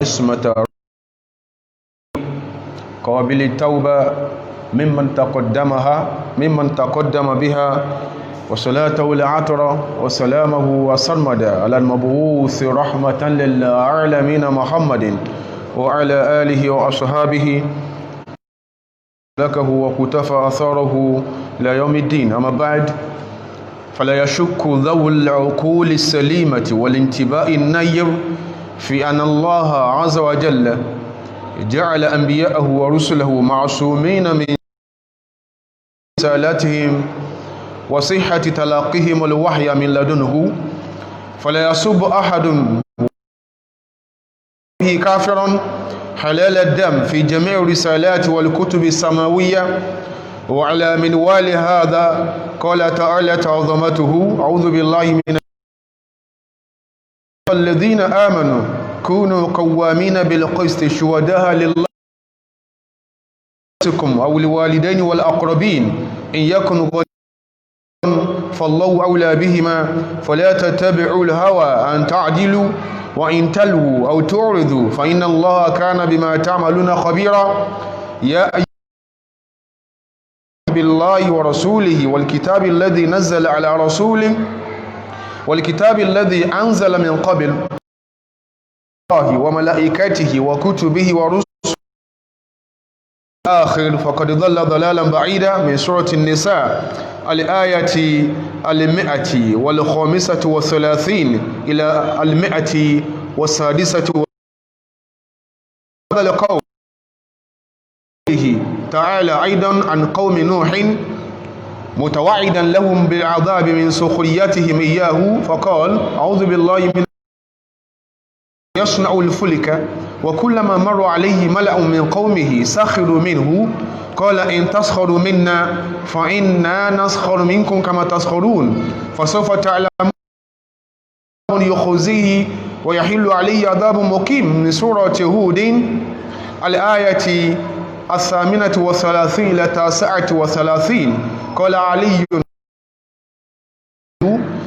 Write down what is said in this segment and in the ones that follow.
اسمة قابل التوبة ممن تقدم بها، وصلاته العطرة وسلامه وسرمدا على المبعوث رحمة للعالمين محمد وعلى آله وأصحابه لكه وكتفى أثاره إلى يوم الدين. أما بعد، فلا يشك ذوي العقول السليمة والانتباه النير في أن الله عز وجل جعل أنبياءه ورسله معصومين من رسالتهم وصحة تلقيهم الوحي من لدنه، فلا يسب أحد به كافرا حلال الدم في جميع الرسالات والكتب السماوية. وعلى منوال هذا قال تعالى عظمته: أعوذ بالله من الذين آمنوا كونوا قوامين بالقسط شهداء لله أو لوالدين والأقربين إن يكونوا فالله أولى بهما فلا تتبعوا الهوى أن تعدلوا وإن تلووا أو تعرضوا فإن الله كان بما تعملون خبيرا. يا أيها بالله ورسوله والكتاب الذي نزل على رسوله والكتاب الذي أنزل من قبل الله وملائكته وكتبه ورسله آخر فقد ضل ضلالا بعيدا. من سورة النساء الآية 135 إلى 136. هذا القول تعالى أيضا عن قوم نوح متوعدا لهم بالعذاب من سخريتهم إياه، فقال: أعوذ بالله من يصنع الفلك وكلما مر عليه ملأ من قومه سخروا منه قال إن تسخروا منا فإنا نسخر منكم كما تسخرون فسوف تعلمون يخزيه ويحل عليه عذاب مقيم. من سورة هود الآية 38 إلى 39. قال علي: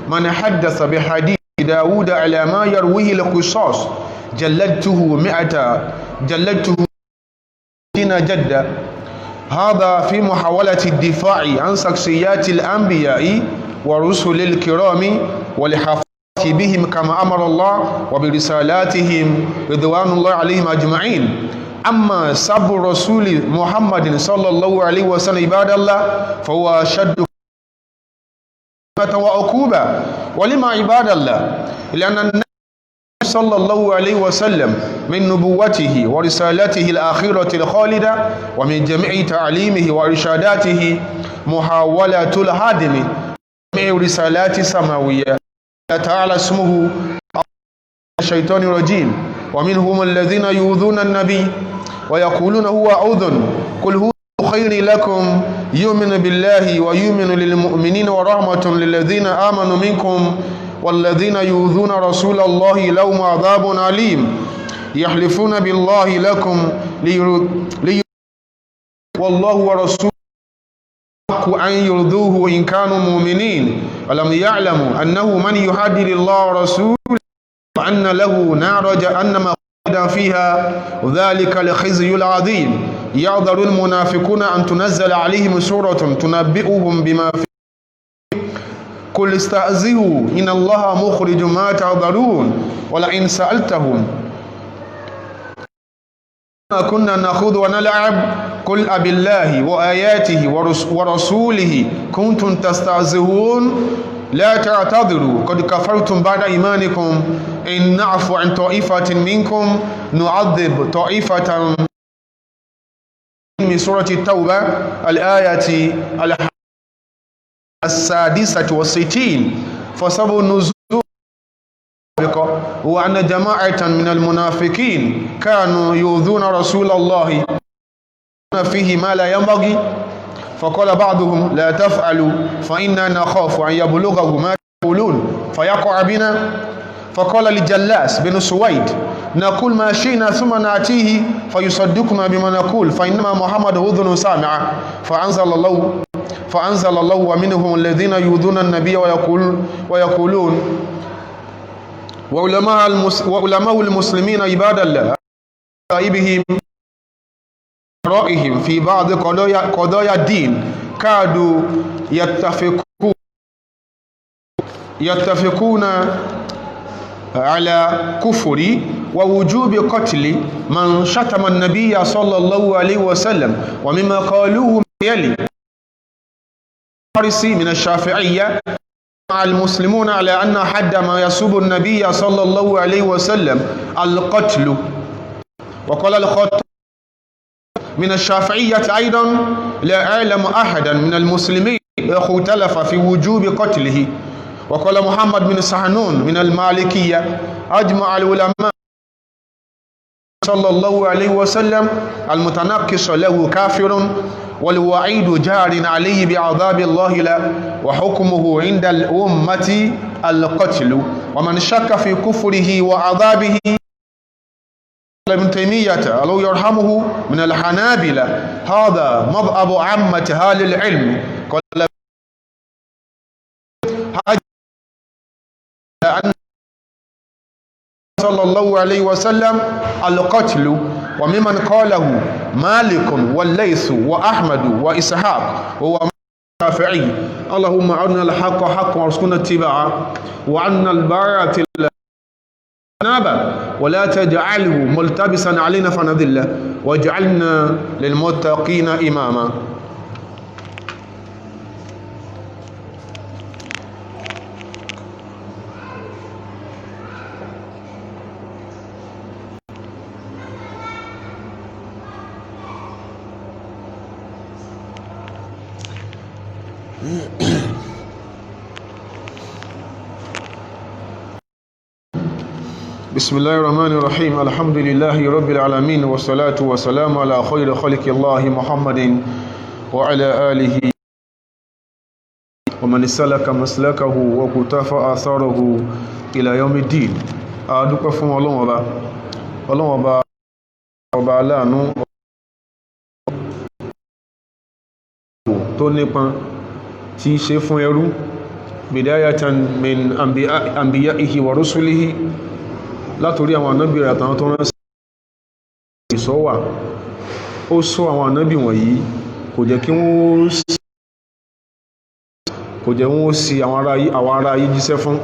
من حدث بحديث داود على ما يرويه القصاص جلدته جدا. هذا في محاولة الدفاع عن شخصيات الأنبياء ورسل الكرام والحفاظ بهم كما أمر الله وبرسالاتهم رضوان الله عليهم أجمعين. أما سب الرسول محمد صلى الله عليه وسلم عباد الله فهو أشد وعقوبة. ولما عباد الله؟ لأن النبي صلى الله عليه وسلم من نبوته ورسالته الآخرة الخالدة ومن جميع تعليمه وإرشاداته محاولة الهدم جميع رسالات سماوية. تعالى اسمه الشيطان الرجيم: ومنهم الذين يؤذون النبي ويقولون هو أذن قل هو خير لكم يؤمن بالله ويؤمن للمؤمنين ورحمة للذين آمنوا منكم والذين يؤذون رسول الله لهم عذاب أليم يحلفون بالله لكم والله ورسوله أن يرضوه إن كانوا مؤمنين ألم يعلموا أنه من يحادد الله ورسوله وأن له نار جهنم خالدا فيها ذلك الخزي العظيم. يعذر المنافقون أن تنزل عليهم سورة تنبئهم بما في قل استهزئوا إن الله مخرج ما تعذرون ولئن سألتهم كنا نخوض ونلعب قل أبالله وآياته ورسوله كنتم تستهزئون لا تعتذروا قد كفرتم بعد إيمانكم إن نعفو عن طائفة منكم نعذب طائفة. من سورة التوبة الآية 66. فسبب النزول هو أن جماعة من المنافقين كانوا يؤذون رسول الله فيه ما لا ينبغي، فقال بعضهم لا تفعلوا فإنا نخاف أن يبلغه ما تقولون فيقع بنا. فقال لجلاس بن سويد نقول ما شئنا ثم نأتيه فيصدقنا بما نقول فإنما محمد أذن سامعة. فأنزل الله ومنهم الذين يؤذون النبي ويقولون وعلماء المسلمين عباد الله رائبهم رأيهم في بعض قضايا الدين كادوا يتفقون على كفر ووجوب قتل من شتم النبي صلى الله عليه وسلم ومما قالوه يلي من الشافعية مع المسلمون على أن حد ما يسب النبي صلى الله عليه وسلم القتل. وقال الخطاب من الشافعية أيضا لا أعلم أحدا من المسلمين اختلف في وجوب قتله. وقال محمد بن سحنون من المالكية أجمع العلماء صلى الله عليه وسلم المتنقص له كافر والوعيد جار عليه بعذاب الله له وحكمه عند الأمة القتل. ومن شك في كفره وعذابه ابن تيمية الله يرحمه من الحنابلة هذا مذهب عامة أهل العلم قال أن صلى الله عليه وسلم القتل. وممن قاله مالك والليث وأحمد وإسحاق هو الشافعي. اللهم أرنا الحق حقا وارزقنا اتباعه وعنا الباطل ولا تجعله ملتبسا علينا فنضل واجعلنا للمتقين إماما. بسم الله الرحمن الرحيم الحمد لله رب العالمين والصلاة والسلام على خير خلق الله محمد وعلى آله ومن سلك مسلكه وقتفى آثاره إلى يوم الدين. adúpẹ́ fún Ọlọ́run ọba aláàánú tó nípọn tí ṣe fún ẹrú bidayatan min anbiya'ihi wa rusulihi látorí àwọn ànábì rẹ̀ àtàwọn tó rán sí ìsọ́wà. Ó sọ àwọn ànábì wọ̀nyí kò jẹ́ wọ́n sí àwọn ará ayé jíṣẹ́ fún.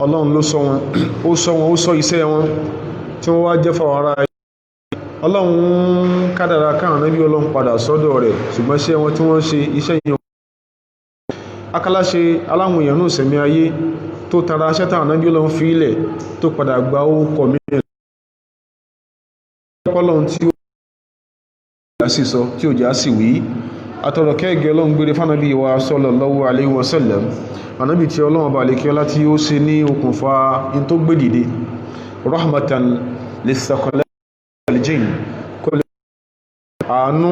Ọlọ́run ló sọ wọn, ó sọ iṣẹ́ wọn tí wọ́n wá jẹ́ fáwọn ará ayé. Ọlọ́run kádàrá káwọn ànábì Ọlọ́run padà sọ́dọ̀ rẹ̀ ṣùgbọ́n iṣẹ́ wọn tí wọ́n ṣe iṣẹ́ yẹn akálàṣe aláwọn èèyàn náà sẹ̀mí ayé tó tara aṣẹ́ táwọn ànábì Ọlọ́run fi ilẹ̀ tó padà gba ó kọ̀ mílẹ̀ Ọlọ́run tí ó jà sí sọ tí ó jà sí wí. Àtọ̀rọ̀ kẹ́gẹ́ Ọlọ́run gbére fánàbí wa sallallahu alaihi wasallam ànábì tí Ọlọ́run bá lè kí ọlá tí ó ṣe ní okùnfà in tó gbé dìde rahmatan lis-thaqalaini jinn kó lè àánú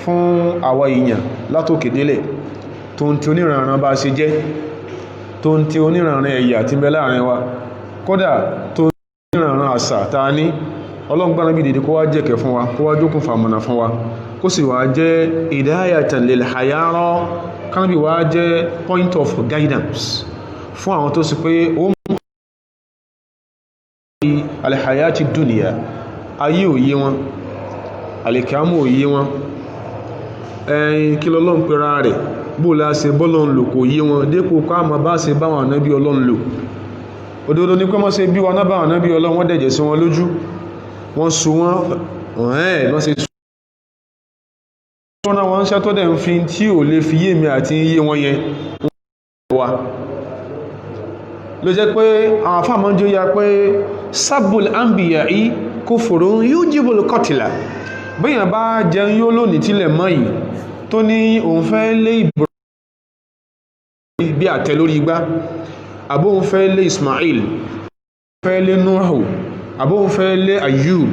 fún àwa èèyàn látòkè délẹ̀ tó ń tí oníranran bá ṣe jẹ́ tó ń tí oníranran ẹ̀yà tí ń bẹ láàrin wa kódà tó ń tí oníranran àṣà ta ní Ọlọ́run gbá Nábì dìde kó wá jẹ́kẹ̀ fún wa kó wá jókùn fàmọ̀nà fún wa kó sì wá jẹ́ hidayatan lil hayara kánábì wá jẹ́ point of guidance fún àwọn tó sì pé ó mú al-hayati dunya ayé òye wọn alìkàmù òye wọn ẹ̀yìn kí lọ́lọ́run pẹ̀rà rẹ̀ bó láṣẹ bọ́lọ́run lò kò yé wọn dépò ká ma bá ṣe báwọn ànábí Ọlọ́run lò. Òdodo ní pé mọ́ ṣe bí wọn náà báwọn ànábí Ọlọ́run wọ́n dẹ̀jẹ̀ sí wọn lójú wọ́n so wọ́n ṣe tó náà wọ́n ṣẹ́ tó dẹ̀ ń fi tí ò lè fi yé mi àti yé wọn yẹn wà ló jẹ́ pé àwọn afáàmọ́ jẹ́ ya pé sábùl anbiya'i kufrun yujibul qatla. Bíyàn bá jẹun yóò lónìí tílẹ̀ mọ́ yìí tó ní òun fẹ́ lé Ibrahim bí àtẹ lórí igbá àbó òun fẹ́ lé Ismail fẹ́ lé Nuhu àbó òun fẹ́ lé Ayub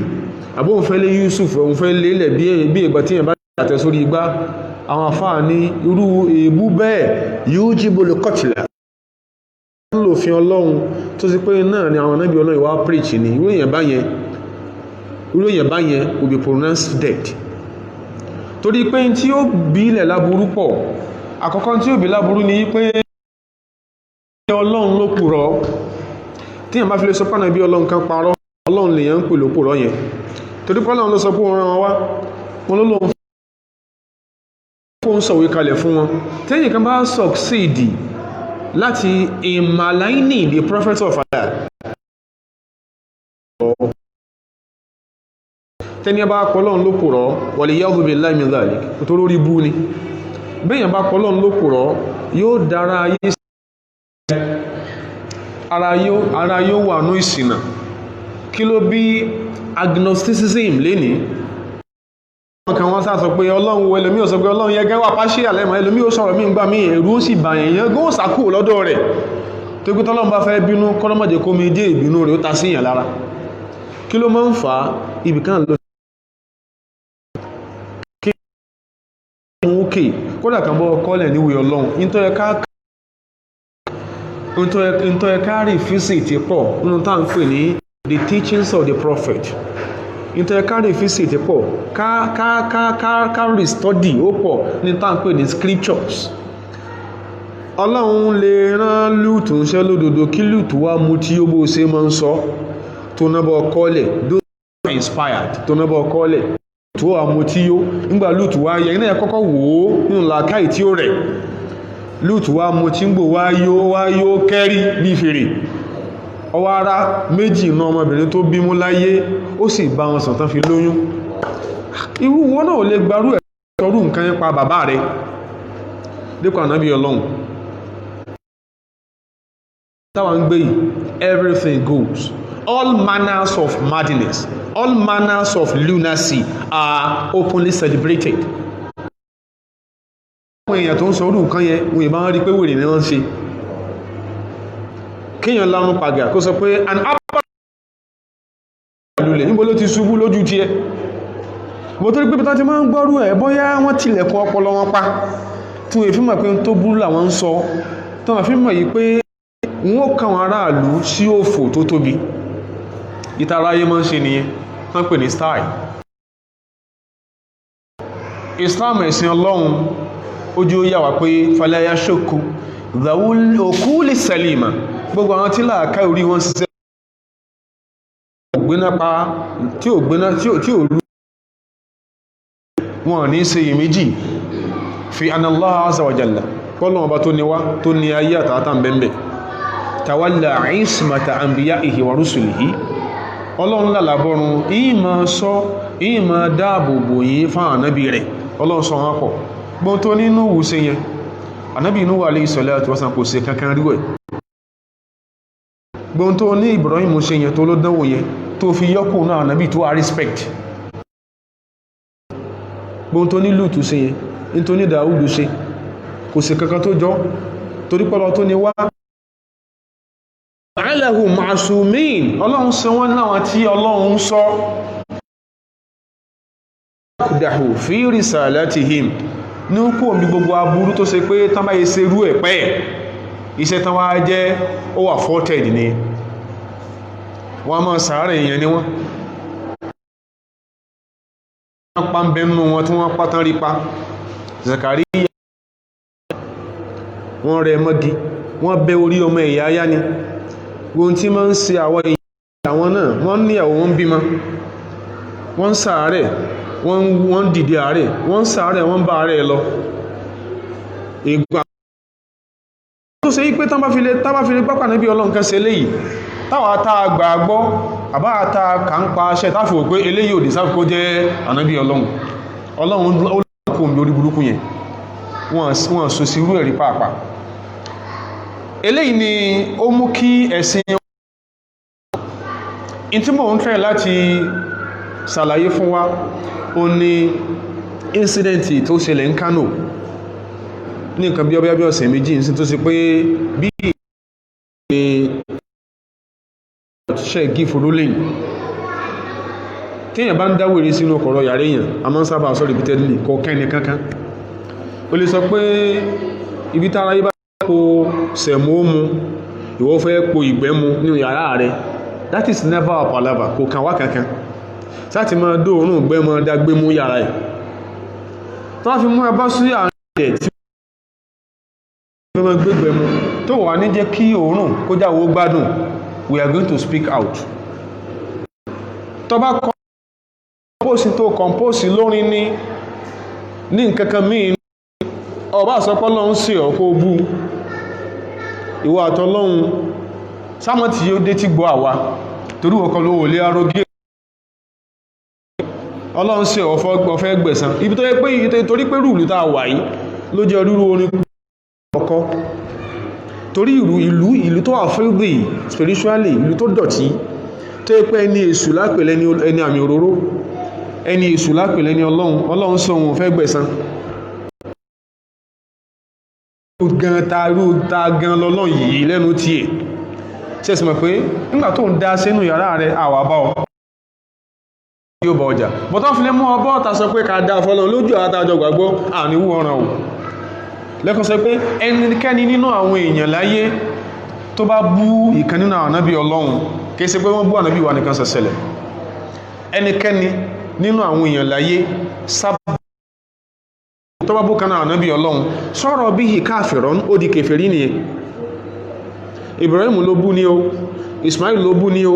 àbó òun fẹ́ lé Yusuf òun fẹ́ lé ilẹ̀ bí ìgbà tí yẹn bá àtẹ sórí igbá. Àwọn àfáà ní irú èébú bẹ́ẹ̀ yujibul qatla lòfin Ọlọ́run tó sì pé náà ni àwọn ànábì Ọlọ́run wá preach ní irú èèyàn báyẹn will be pronounced dead. Torí pé tí ó bí ilẹ̀ láburú pọ̀. Àkọ́kọ́ tí ó bí láburú ni pé Ọlọ́run ló purọ́ tí èèyàn bá fi lè sọ pánà bí Ọlọ́run kan parọ́ Ọlọ́run lèyàn ń pè ló purọ́ yẹn torí pé Ọlọ́run ló sọ pé wọ́n rán wọn wá wọn ló lóun fún sọ̀wé kalẹ̀ fún wọn tẹ́yìn kan bá succeed láti maligning the prophet of Allah tẹ́ni bá kọlọ́n ló kùrọ̀ waliyadhu billahi min dhalik tó lórí bú ni bẹ́yàn bá kọlọ́n ló kùrọ̀ yóò dára ayé ara yóò wà ní ìsìnà kí ló bí agnosticism léni kan wọ́n sá sọ pé Ọlọ́run wo ẹlòmí ò sọ pé Ọlọ́run yẹ gẹ́wà pàṣẹ àlẹ́mọ̀ ẹlòmí ò sọ̀rọ̀ mí gbà mí ẹ̀rù ó sì bàyàn yẹn gó sàkó lọ́dọ̀ rẹ̀ tó gbé tọ́lọ́run bá fẹ́ bínú kọ́lọ́mọ̀dé kó mi dé ìbínú rẹ̀ ó ta sí yàn lára kí ló máa ń fà á ibìkan lọ kí wọ́n ókè kódà kan bọ́ kọ́lẹ̀ níwèé Ọlọ́run nítorí ká rí físì ti pọ̀ nínú tá à ń pè ní the teachings of the prophet nítorí ká rí físì ti pọ̀ ká rí study ó pọ̀ ní tá à ń pè ní scriptures. Ọlọ́run lè rán Lúùtù ń ṣẹ́ lódodo kí Lúùtù wá mú tí ó bó ṣe máa ń sọ tó nábọ̀ kọ́lẹ̀ those are inspired tó nábọ̀ kọ́lẹ̀ tó wà mú tí ó nígbà Lúùtù wá yẹ iná yẹ kọ́kọ́ wò ó nínú làákàyè tí ó rẹ̀ Lúùtù wá mú tí ń gbò wá yó kẹ́rí bí fèrè ọwọ́ ara méjì náà ọmọbìnrin tó bímú láyé ó sì bá wọn sàn tán fi lóyún irú wọn náà lè gbarú ẹ̀ tọrú nǹkan yẹn pa bàbá rẹ̀ dípò ànábì Ọlọ́run táwọn ń gbé yìí everything goes all manners of madness all manners of lunacy are openly celebrated. Àwọn èèyàn tó ń sọ orú nǹkan yẹn wọ́n ìbá rí pé wèrè ní wọ́n ṣe kíyàn lárún pàgà kó sọ pé an apple lulẹ̀ níbo ló ti ṣubú lójú tí ẹ bó tó rí pé pẹ́ta ti máa ń gbọ́rú ẹ̀ bóyá wọ́n tilẹ̀kùn ọpọlọ wọn pa tí wọ́n fi mọ̀ pé tó burú làwọn ń sọ tí wọ́n fi mọ̀ yìí pé wọ́n káwọn aráàlú sí òfò tó tóbi ìtara ayé máa ń ṣe nìyẹn wọ́n pè ní style. Islam ẹ̀sìn Ọlọ́run ojú ó yà wá pé falaya ṣòkú òkú lè sẹ́lìmà gbogbo àwọn tí láàká orí wọn ṣiṣẹ́ ògbéná pa tí ò gbéná tí ò rú wọn ní ṣe iyèméjì fi anallah azza wa jalla kọ́lọ̀ ọba tó ní wá tó ní ayé àtàtà bẹ́m̀bẹ̀ tawalla ismata anbiya'ihi wa rusulihi Ọlọ́run lálàbọ̀rún ìmọ̀ sọ ìmọ̀ dáàbòbò yìí fún ànábì rẹ̀ Ọlọ́run sọ wọn pọ̀ gbọ́n tó nínú wùsẹ̀ yẹn ànábì Nuhu alayhi salatu wa salam kò ṣe kankan rí wẹ̀ gbọ́n tó ní Ibrahim ṣe yẹn tó ló dánwò yẹn tó fi yọ́kù náà ànábì tó a respect gbọ́n tó ní Lúùtù ṣe yẹn nítorí ní Dáúdù ṣe kò ṣe kankan tó jọ torí pọ́lọ tó ní wá aláhù ma'asumin Ọlọ́run ṣe wọ́n náà tí Ọlọ́run sọ kùdàhù fi risalatihim ní kò bí gbogbo aburú tó ṣe pé tán báyé ṣe rú ẹ̀ pẹ́ iṣẹ́ tán wá jẹ́ ó wà faulted ni wọ́n máa sàárẹ̀ èèyàn ni wọ́n pa ń bẹnu wọn tí wọ́n pátán rí pa Zakariya wọ́n rẹ mọ́gi wọ́n bẹ́ orí ọmọ ẹ̀yà ayá ni gbogbo tí máa ń ṣe àwọn èèyàn àwọn náà wọ́n ní àwọn wọ́n bímọ wọ́n ń sàárẹ̀ wọ́n dìde àárẹ̀ wọ́n ń sàárẹ̀ wọ́n bá àárẹ̀ lọ ìgbà tó ṣe wípé tán bá fi lè pápá níbi Ọlọ́run kan ṣe léyìí táwọn ata gbàgbọ́ àbá ata kà ń pa aṣẹ́ táfi wò pé eléyìí òdì sáfi kó jẹ́ ànábì Ọlọ́run kò ń bí orí burúkú yẹn wọ́n so sí irú ẹ̀rí pàápàá eléyìí ni ó mú kí ẹ̀sìn in tí mò ń fẹ́ láti ṣàlàyé fún wa ó ní incidenti tó ṣẹlẹ̀ ní Kano ní nǹkan bí ọbẹ̀ ọ̀sẹ̀ méjì ní tó ṣe pé bí ṣe give ruling tíyàn bá ń dáwèrè sínú ọkọ̀rọ̀ yàrá èèyàn a máa ń sábà sọ repeatedly kọ kẹ́ni kankan o lè sọ pé ibi tára yí bá po sẹ̀mó mu ìwọ fẹ́ po ìgbẹ́ mu nínú yàrá rẹ̀ that is never a palava kò kàn wá kankan sáti máa dóòrùn gbẹ́ mọ́ dágbé mú yàrá ẹ̀ tó wá fi mú ẹbá sí àárín ẹ̀ tí wọ́n gbégbẹ́ mú tó wà ní jẹ́ kí òórùn kó jáwó gbádùn we are going to speak out tó bá kọ́ compose tó compose lórin ní nǹkankan míì ọba àsọpọ̀ lọ́n sí ọkọ̀ bú ìwọ àtọ́lọ́hun sámọ́ tí yóò dé tí gbọ́ àwa torí ọkọ̀ ló wò lé arógé ọlọ́run sí ọ̀fẹ́ gbẹ̀san ibi tó yẹ pé torí pé rúùlù tá a wà yìí ló jẹ́ rúrú orin ọkọ̀ torí ìlú tó wà filthy spiritually ìlú tó dọ̀tí tó yẹ pé ẹni èṣù lápẹ̀lẹ́ ẹni àmì òróró ẹni èṣù lápẹ̀lẹ́ ẹni ọlọ́run sí òun fẹ́ gbẹ̀san ta gan lọ́lọ́ yìí lẹ́nu tí è ṣẹ́sì mọ̀ pé nígbà tó ń dá sínú yàrá rẹ̀ àwà bá ọ yóò bá ọjà bọ́tọ́ fi lé mú ọbọ́ ọ̀ta sọ pé ká dá fọ́lọ́ lójú àtàjọ gbàgbọ́ àníwú ọ̀ràn ò lẹ́kọ́ sọ pé ẹnikẹ́ni nínú àwọn èèyàn láyé tó bá bú ìkan nínú àwọn ànábì ọlọ́run kìí ṣe pé wọ́n bú ànábì wa nìkan ṣẹṣẹlẹ̀ ẹnikẹ́ni nínú àwọn èèyàn láyé sábà tó bá bú kan náà ànábì ọlọ́run sọ̀rọ̀ bí i káfìrán ó di kèfèrí nìyẹn Ibrahim ló bú ní o Ismail ló bú ní o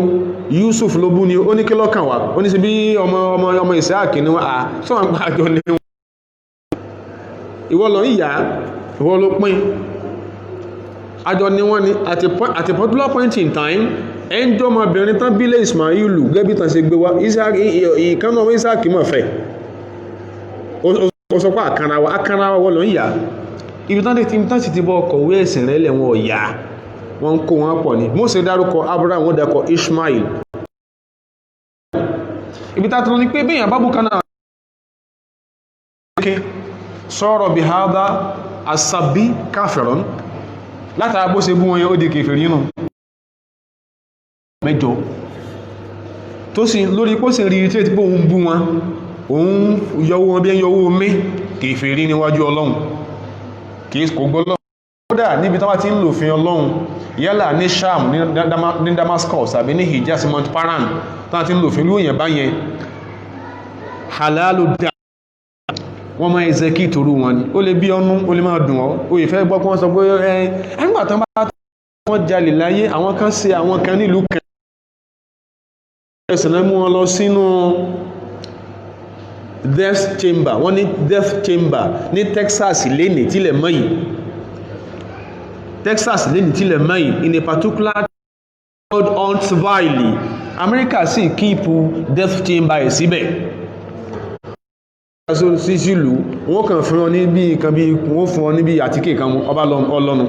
Yusuf ló bú ní o ó ní kí lọ́kàn wá ó ní sí bí ọmọ Isaac ní wọ́n tó wọ́n gbá àjọ ní wọ́n ìwọ lọ ìyá ìwọ ló pín àjọ ní wọ́n ni at a particular point in time ẹnjọ́ ọmọbìnrin tán bílẹ̀ Ismail gẹ́bí tàn sí gbé wá ìkánná ọmọ Isaac mọ̀ fẹ́ ó sọ pé àkànnáwà wọ́n lọ ìyá ibi tán sì ti bọ́ ọkọ̀wé ẹ̀sìn rẹ̀ lẹ́wọ̀n ọ̀yá wọ́n kó wọn pọ̀ ní Mósè dárúkọ Abraham wọ́n dákọ̀ Ishmael ibi tá tún ní pé bíyàn bábù kanáà sọ̀rọ̀ bí hádá asabi káfẹ̀rán látara bó ṣe bú wọn yẹn ó di kèfèrí nù mẹ́jọ tó sì lórí kó sì rí tí bó ń bú wọn òun yọwó wọn bí yọwó mé kèfèrí níwájú Ọlọ́run kìí kò gbọ́lọ́ kódà níbi tán bá ti ń lò fin Ọlọ́run yálà ní Sham ní Damascus àbí ní Hijaz Mount Paran tán ti ń lò fin lú èyàn báyẹn halalu dá wọ́n máa execute torú wọn ni ó lè bí ọnú ó lè máa dùn ọ́ ó yìí fẹ́ gbọ́ kí wọ́n sọ pé ẹgbà tán bá wọ́n jalè láyé àwọn kan ṣe àwọn kan nílùú kan ẹ̀sìn náà mú wọn lọ sínú death chamber wọ́n ní death chamber ní Texas lẹ́nì tílẹ̀ mọ́yìn Texas lẹ́nì tílẹ̀ mọ́yìn in a particular called Huntsville America sì kíìpù death chamber ẹ̀ síbẹ̀ sísìlú wọ́n kàn fún ọ ní bí kan bí wọ́n fún ọ ní bí àtíkè kan ọba ọlọ́nu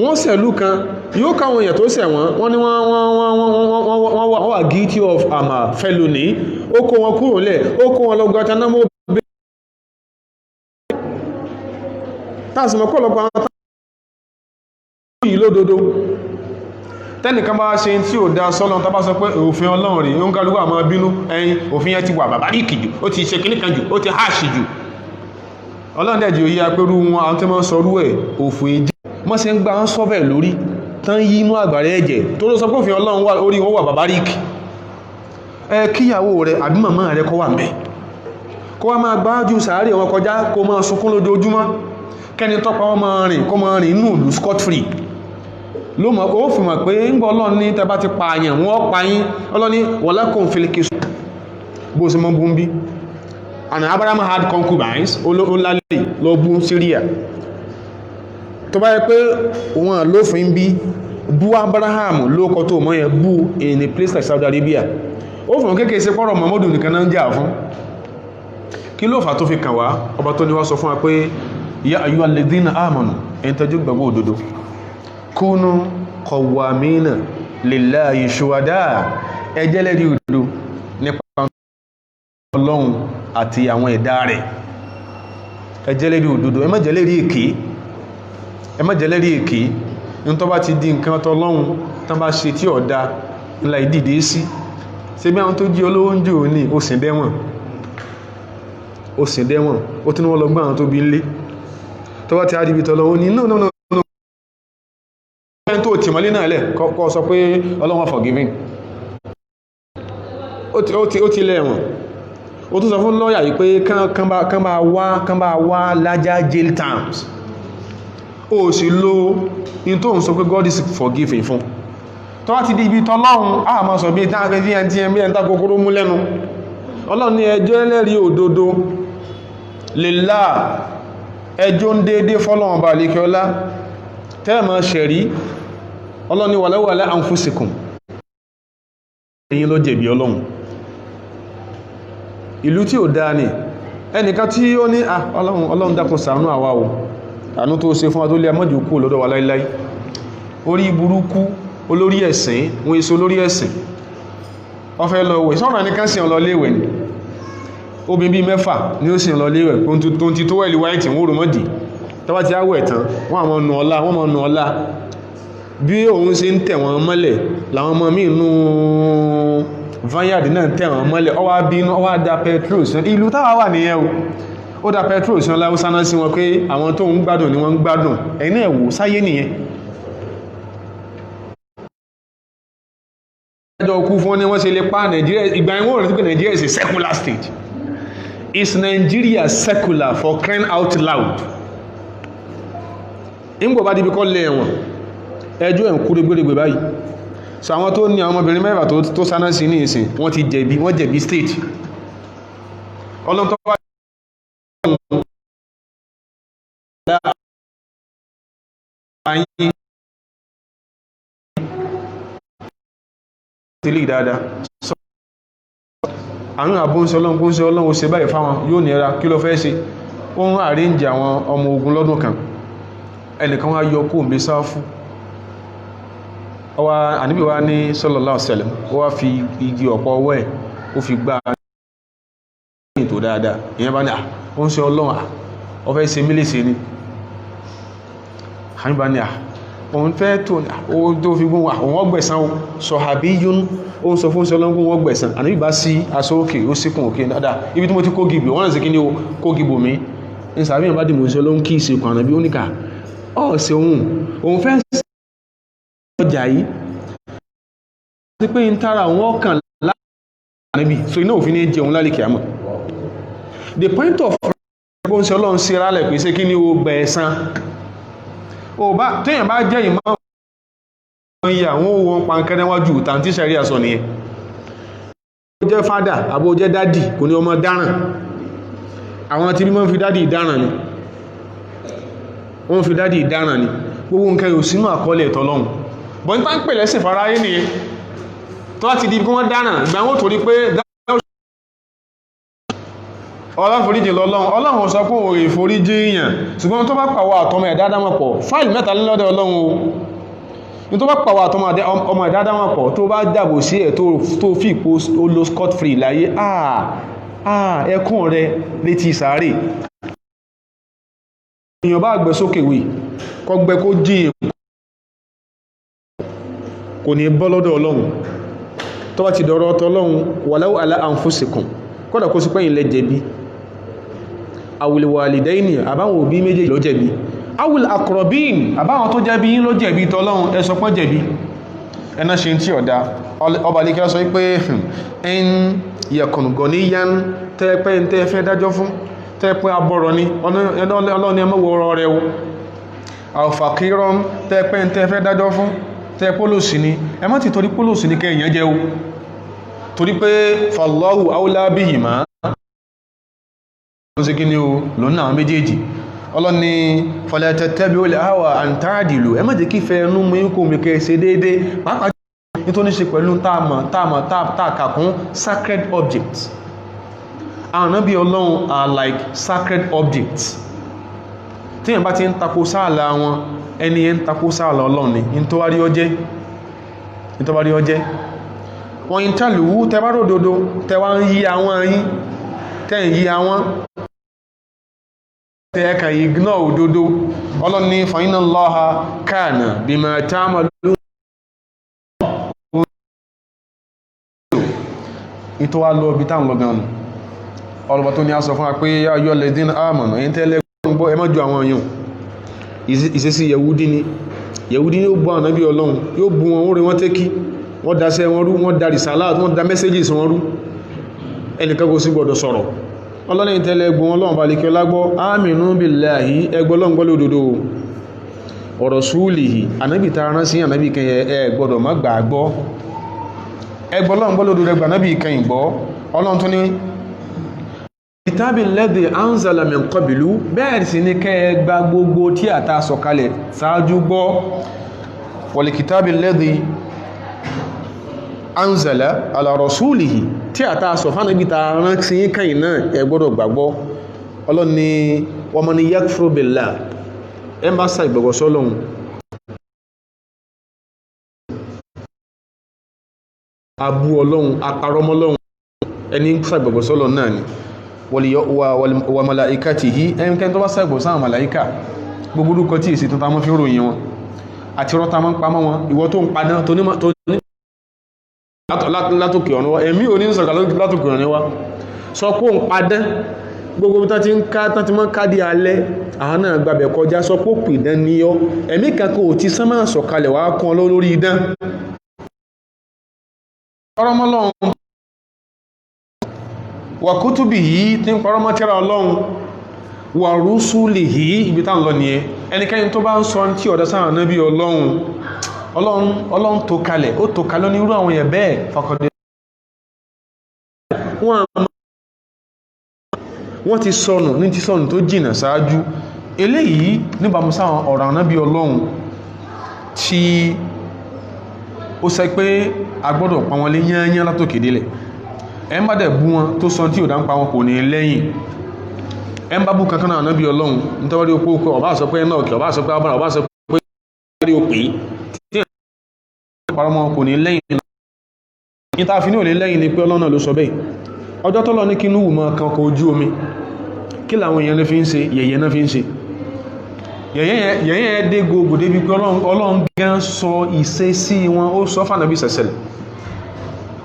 wọ́n sẹ̀lú kan yóò káwọn èèyàn tó ṣẹ̀ wọ́n ní wọ́n wà guilty of felony ó kó wọn kúrò lẹ̀ ó kó wọn lọ Guantanamo Bay tásìmọ̀ pọ̀lọpọ̀ àwọn tàbí yìí lódodo tẹ́nìkan bá ṣe tí ò dá sọ́lọ́n tó bá sọ pé òfin Ọlọ́run rí ó ń kálùkù àmọ́ bínú ẹ̀yìn òfin yẹn ti wà bàbáríkì jù ó ti ṣe kìníkan jù ó ti háàṣì jù Ọlọ́run dẹ̀jì òyí apẹ́rú wọn àwọn tí wọ́n sọrú ẹ̀ òfin èjì wọ́n ṣe ń gba wọn sọ́fẹ̀ lórí tán yí inú àgbàrẹ́ ẹ̀jẹ̀ tó ló sọ pé òfin Ọlọ́run wà orí wọn wà bàbáríkì ẹ kíyàwó rẹ àbí màmá rẹ kọ́ wà mẹ́ kó wá máa gbájú sàárè wọn kọjá kó máa sunkún lójoojúmọ́ kẹ́ni tọ́pa wọn máa rìn kó máa rìn inú ìlú scot free ló mọ̀ ó fi mọ̀ pé ń gbọ́ Ọlọ́run ní tẹbá ti pa àyàn wọ́n pa yín Ọlọ́run ní walakum fil qisas bó ṣe mọ́ bú ń bí and Abraham had concubines olálẹ̀ lọ bú Syria tó bá yẹ pé wọ́n lófin bí bú Abraham lókọ tó mọ́ yẹn bú in a place like Saudi Arabia ó fún kéèkéé sí pọ́rọ̀ Muhammadu nìkan náà ń jà fún kí ló fà tó fi kàn wá ọba tó ní wá sọ fún wa pé ya ayyuhal ladhina amanu ẹni tẹ́jú gbàgbọ́ òdodo kúnú kọwàmínà lillahi ṣùwádá ẹjẹ́lẹ́rí òdodo nípa Ọlọ́run àti àwọn ẹ̀dá rẹ̀ ẹjẹ́lẹ́rí òdodo ẹ má jẹ́lẹ́rí èké ní tó bá ti di nǹkan tọ́lọ́run tán bá ṣe tí ọ̀dá ńlá ìdìdé sí ṣe bí àwọn tó jí olówó ń jò ní ó sìn dẹ́wọ̀n ó tí wọ́n lọ gbá àwọn tó bí nlé tó bá ti àdìbì tọ́lọ́run ní no tó tí mọ́lé náà lẹ̀ kọ́ sọ pé Ọlọ́run forgiving ó ti lẹ́wọ̀n ó tún sọ fún lọ́yà yìí pé kán bá wá larger jail terms ó sì lo in tó ń sọ pé God is forgiving fún tó wá ti di ibi tọ́lọ́run a máa sọ bí i tán akẹ́ tí ẹn tí ẹn bí ẹn tá kòkòrò mú lẹ́nu Ọlọ́run ní ẹjọ́ ẹlẹ́rìí òdodo lillah, ẹjọ́ ń dédé fọ́lọ́run bá lékẹ́ ọlá tẹ́ẹ̀mọ̀ ṣẹ̀rí. Ọlọ́run ní walaw ala anfusikum, ẹ̀yin ló jẹ̀bi Ọlọ́run. Ìlú tí ò dáa ni ẹnìkan tí ó ní Ọlọ́run dákun ṣàánú àwa o, àánú tó ṣe fún wa tó lé amọ́jù kú lọ́dọ̀ wa láíláí. Orí burúkú olórí ẹ̀sìn wọ́n èso olórí ẹ̀sìn ọfẹ́ lọ wẹ̀ sọ́rọ̀ ní kán sí ọlọ léwẹ̀ ní obìn bí 6 ní ó sì ọlọ léwẹ̀ tó ń ti tó wẹ̀lú wáìtì wọ́n rò mọ́dì tọ́wọ́ ti áwẹ̀ tán wọ́n àmọ́ nù ọlá bí òun ṣe ń tẹ̀ wọ́n mọ́lẹ̀ làwọn ọmọ míì nú vineyard náà tẹ̀ wọ́n mọ́lẹ̀ ọwá bínú ọwá da petrol sí ìlú táwa wà nìyẹn ó da petrol sí ọlá ó sáná sí wọn pé àwọn tó ń gbádùn ni wọ́n ń gbádùn ẹ̀yin náà wò sáyé nìyẹn. ẹjọ́ òkú fún ní wọ́n ṣe lè pa Nigeria ìgbà ìwọ̀n rẹ̀ tí pé Nigeria is a secular state. Is Nigeria secular for crying out loud? ìgbò bá dìbí kọ́ lé ẹ̀wọ̀n ẹjọ́ ẹ̀ ń kú gbérégbé báyìí. So àwọn tó ní àwọn ọmọbìnrin mẹ́fà tó sáná sí ní ìsìn wọ́n ti jẹ̀bi, wọ́n jẹ̀bi state. Ọlọ́run tó wá tẹ́lẹ̀ dáadáa àwọn àbúnṣẹ́ Ọlọ́run ó ṣe báyìí fáwọn yóò nira kí ló fẹ́ ṣe. Ó ń àríǹjì àwọn ọmọ ogun lọ́dún kan, ẹnìkan wá yọ kó mi sáfú ọwá ànábì wá ní sallallahu alaihi wasallam ó wá fi igi ọ̀pọ̀ ọwọ́ ẹ̀ ó fi gbá ètò dáadáa. ìyẹn bá ní ó ń ṣe Ọlọ́run ó fẹ́ ṣe mílíṣe ni ànábì bá ní òun fẹ́ tó fi gún òun ọgbẹ̀sán sọ̀hábíyún ó sọ fún ṣọlọ́gún ọgbẹ̀sán ànábì bá sí aṣọ òkè ó síkùn òkè dáadáa ibi tí mo ti kó gìbò wọ́n rẹ̀ sí kí ní kó gìbò mi ní sàbíyàn bá dìmọ̀ ṣọlọ́gún kí ìsìnkú ànábì ó níkà ọ̀ọ̀sẹ̀ òun fẹ́ sí ọjà yìí ti pé ń tara àwọn ọkàn láàrín so iná òfin ní jẹun lálẹ́kẹ̀ àmọ́ the point of ẹgbọ́n sí Ọlọ́run sí rálẹ̀ pé sí kí ní ó gbẹ̀ẹ̀sán téèyàn bá jẹ́ ìmọ̀ ìyà wọ́n wọ́n pankẹ́rẹ́ wájú tàǹtí sẹ́rí àsọ nìyẹn. ó jẹ́ fádà àbó jẹ́ dádì kò ní ọmọ dáràn, àwọn tí bí wọ́n fi dádì dáràn ni gbogbo nǹkan yóò sínú àkọọ́lẹ̀ tọ́lọ́hun bọ́ ní tán pèlẹ̀ sí fara ayé nìyẹn tó láti di bí wọ́n dáràn ìgbà wọn torí pé ọlọ́foríjì Ọlọ́run sọ pé òun ìforíjì èèyàn ṣùgbọ́n tó bá pàwọ́ àtọmọ ẹ̀dádámọ̀pọ̀ fáìlì 3 lọ́dọ̀ Ọlọ́run o ní tó bá pàwọ́ àtọmọ ẹ̀dádámọ̀pọ̀ tó bá dàbò sí ẹ̀ tó fi ìpò olo scot free láyé ẹkùn rẹ létí sàárè èèyàn bá gbẹ́ sókè wì kọgbẹ́ kó jí kò ní bọ́ lọ́dọ̀ Ọlọ́run tó bá ti dọ̀rọ̀ ọ̀tọ̀ Ọlọ́run walau ala anfusikum kódà kó sí pẹ́yìn lẹ jẹ̀bi awil walidaini àbáwọn òbí méjèèjì ló jẹ̀bi awil aqrabin àbáwọn tó jẹ̀bi yín ló jẹ̀bi tọ́lọ́run ẹ sọ pé jẹ̀bi ẹ̀nà ṣe tí ọ̀dá ọba lè kíra sọ pé ẹn yakun goniyan tẹ́ẹ̀pẹ́ tẹ́ fẹ́ dájọ́ fún tẹ́ẹ̀pẹ́ abọ́rọ̀ ni ọlọ́ni ẹmọ́wọ́ rẹ̀ o aw faqiran tẹ́ẹ̀pẹ́ tẹ́ fẹ́ dájọ́ fún tẹ́ẹ̀pólòsì ni ẹmọ́ ti torí pólòsì ní kẹ́yìn jẹ́ o torí pé fallahu awla bihima ó sì kí ni o lónà àwọn méjèèjì ọlọ́ni fala tattabi'ul hawa an ta'dilu ẹ má jẹ́ kí fẹ́ ẹnu mú kó mi kẹ́ ṣe déédé pàápàá nítorí ṣe pẹ̀lú táàkàkún sacred objects àwọn náà bí Ọlọ́run are like sacred objects tí yẹn bá ti ń tako sáàlà wọn ẹni yẹn ń tako sáàlà Ọlọ́run ni nítorí ọjẹ́ wọ́n yí tàlùwú tẹbárò dodo tẹwà ń yí àwọn ayín tẹ́ ń yí àwọn tẹ́ẹ̀kà ignore òdodo Ọlọ́ni fa inna Allaha kana bima ta'malun ìtọ́ wá lọ bí táwọn lọ́gbọ̀n ọlọ́bọ̀ tó ní a sọ fún wa pé ayọ́ lẹ́dín àmọ̀nà yí tẹ́lẹ̀ gbọ́ ẹmọ́jú àwọn èèyàn ìṣesí Yẹ̀húdí yóò bọ́ ànábí Ọlọ́run yóò bú wọn orí wọn tẹ́kí wọ́n dáṣẹ́ wọn rú wọ́n dá rìsàlát wọ́n dá mẹ́sẹ́jìs wọn rú ẹnìkan kò sí gbọdọ̀ sọ̀rọ̀ ọlọ́lẹ́yìn tẹ́lẹ̀ ẹgbọ́n Ọlọ́run bá lè kí ọlágbọ́ aminu billahi ẹgbọ́lọ́ngbọ́lọ́ òdodo wa rasulihi ànábì ta rán sí ànábì kan ẹ gbọdọ̀ má gbàgbọ́ ẹgbọ́lọ́ngbọ́lọ́ òdodo ẹgbà ànábì kan ìgbọ́ Ọlọ́run tó ní kitabi alladhi anzala min qablu bẹ́ẹ̀ sì ni kẹ́ gba gbogbo tí a ta sọ̀kalẹ̀ ṣáájú gbọ́ wal kitabi alladhi anzala ala rasulihi tí a ta sọ fánàbí ta rán sí yín kẹ́yìn náà ẹ gbọ́dọ̀ gbàgbọ́ Ọlọ́run ni wa man yakfur billah ẹ má sa ìgbàgbọ́ sọ́lọ́run abú Ọlọ́run aparọ́mọ́ Ọlọ́run ẹni sa ìgbàgbọ́ sọ́lọ́run náà ni wa malaikatihi ẹnikẹ́ni tó bá sa ìgbàgbọ́ sáwọn màláíkà gbogbo orúkọ tí èsì tó ta mọ́ fi ròyìn wọn àti rọ́ta mọ́ pamọ́ wọn ìwọ tó ń padà tó ní látòkè ọ̀nà wa ẹ̀mí òní sọ̀rọ̀ látòkè ọ̀nà wa sọ pé òun padà gbogbo tán ti ń ká tán ti mọ́ káàdì alẹ́ àwọn náà gbàbẹ̀ kọjá sọ pé òpì ìdán ní ọ́ ẹ̀mí kankan ò ti sánmà sọ̀kalẹ̀ wá kan lórí idán ọ̀rọ̀mọ́lọ́run wà kútùbì yìí tí ń parọ́mọ́ tírà Ọlọ́run wà rúsùlì yìí ibi tá ń lọ nìyẹn ẹnikẹ́ni tó bá ń sọ tí ọ̀dá sáà náà bí Ọlọ́run tó kalẹ̀ ó tó kalẹ̀ ní irú àwọn èèyàn bẹ́ẹ̀ fàkọ̀dé wọ́n ti sọnù ní ti sọnù tó jìnà sáájú eléyìí níbàmú sáwọn ọ̀rọ̀ ànábì Ọlọ́run tí ó sẹ pé a gbọ́dọ̀ pa wọn lé yányán látòkè délẹ̀ ẹ má dẹ̀ bú wọn tó sọ tí ò dá ń pa wọn kò ní lẹ́yìn ẹ ń bá bú kankan náà ànábì Ọlọ́run nítorí ó pé ọba sọ pé náà kí ọba sọ pé abọ́nà ọba sọ pé ó pè tí parọ́mọ́ kò ní lẹ́yìn ní ta fi ní ò ní lẹ́yìn ni pé Ọlọ́run náà ló sọ bẹ́ẹ̀ ọjọ́ tọ́lọ ní kí núhù máa kan ọkọ̀ ojú omi kí làwọn èèyàn fi ń ṣe yẹ̀yẹ́ náà fi ń ṣe yẹ̀yẹ́ dé gbogbo débi pé Ọlọ́run gán sọ ìṣesí wọn ó sọ fànàbí sẹ̀sẹ̀lẹ̀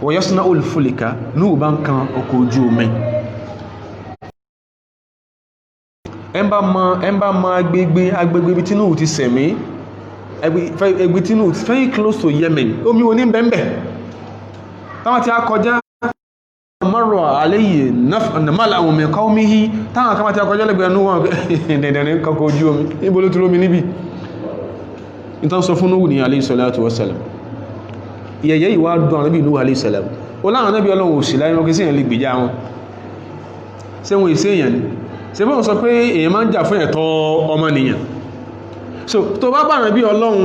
wọ́n yasna olùfúlìkà núhù bá ń kan ọkọ̀ ojú omi ẹmbá ma agbègbè bí tí núhù ti sẹ̀mí ẹgbẹ́ tí núhù very close to Yemen omi wo ní bẹ́ẹ̀bẹ̀ táwọn ti á kọjá mọ́rọ̀ aléyìí nàmàlà àwọn mẹ́kọ́ omi hí táwọn kan máa ti akọjọ́ lẹ́gbẹ̀ẹ́ núwọ̀n dẹ̀dẹ̀rẹ̀ kọkọ̀ ojú omi níbo ló tún rómi níbi ìtàn sọ fún Núhù ní alayhi salatu wassalam ìyẹ̀yẹ́ ìwà dùn àwọn Núhù alayhi salam ó láwọn Nábì Ọlọ́run òsì láyé wọn kí sí èyàn lè gbèjà wọn ṣé wọn èsì èyàn ni ṣe bọ́n sọ pé èyàn máa ń jà fún ẹ̀tọ́ ọmọnìyàn so tó bá bá Nábì Ọlọ́run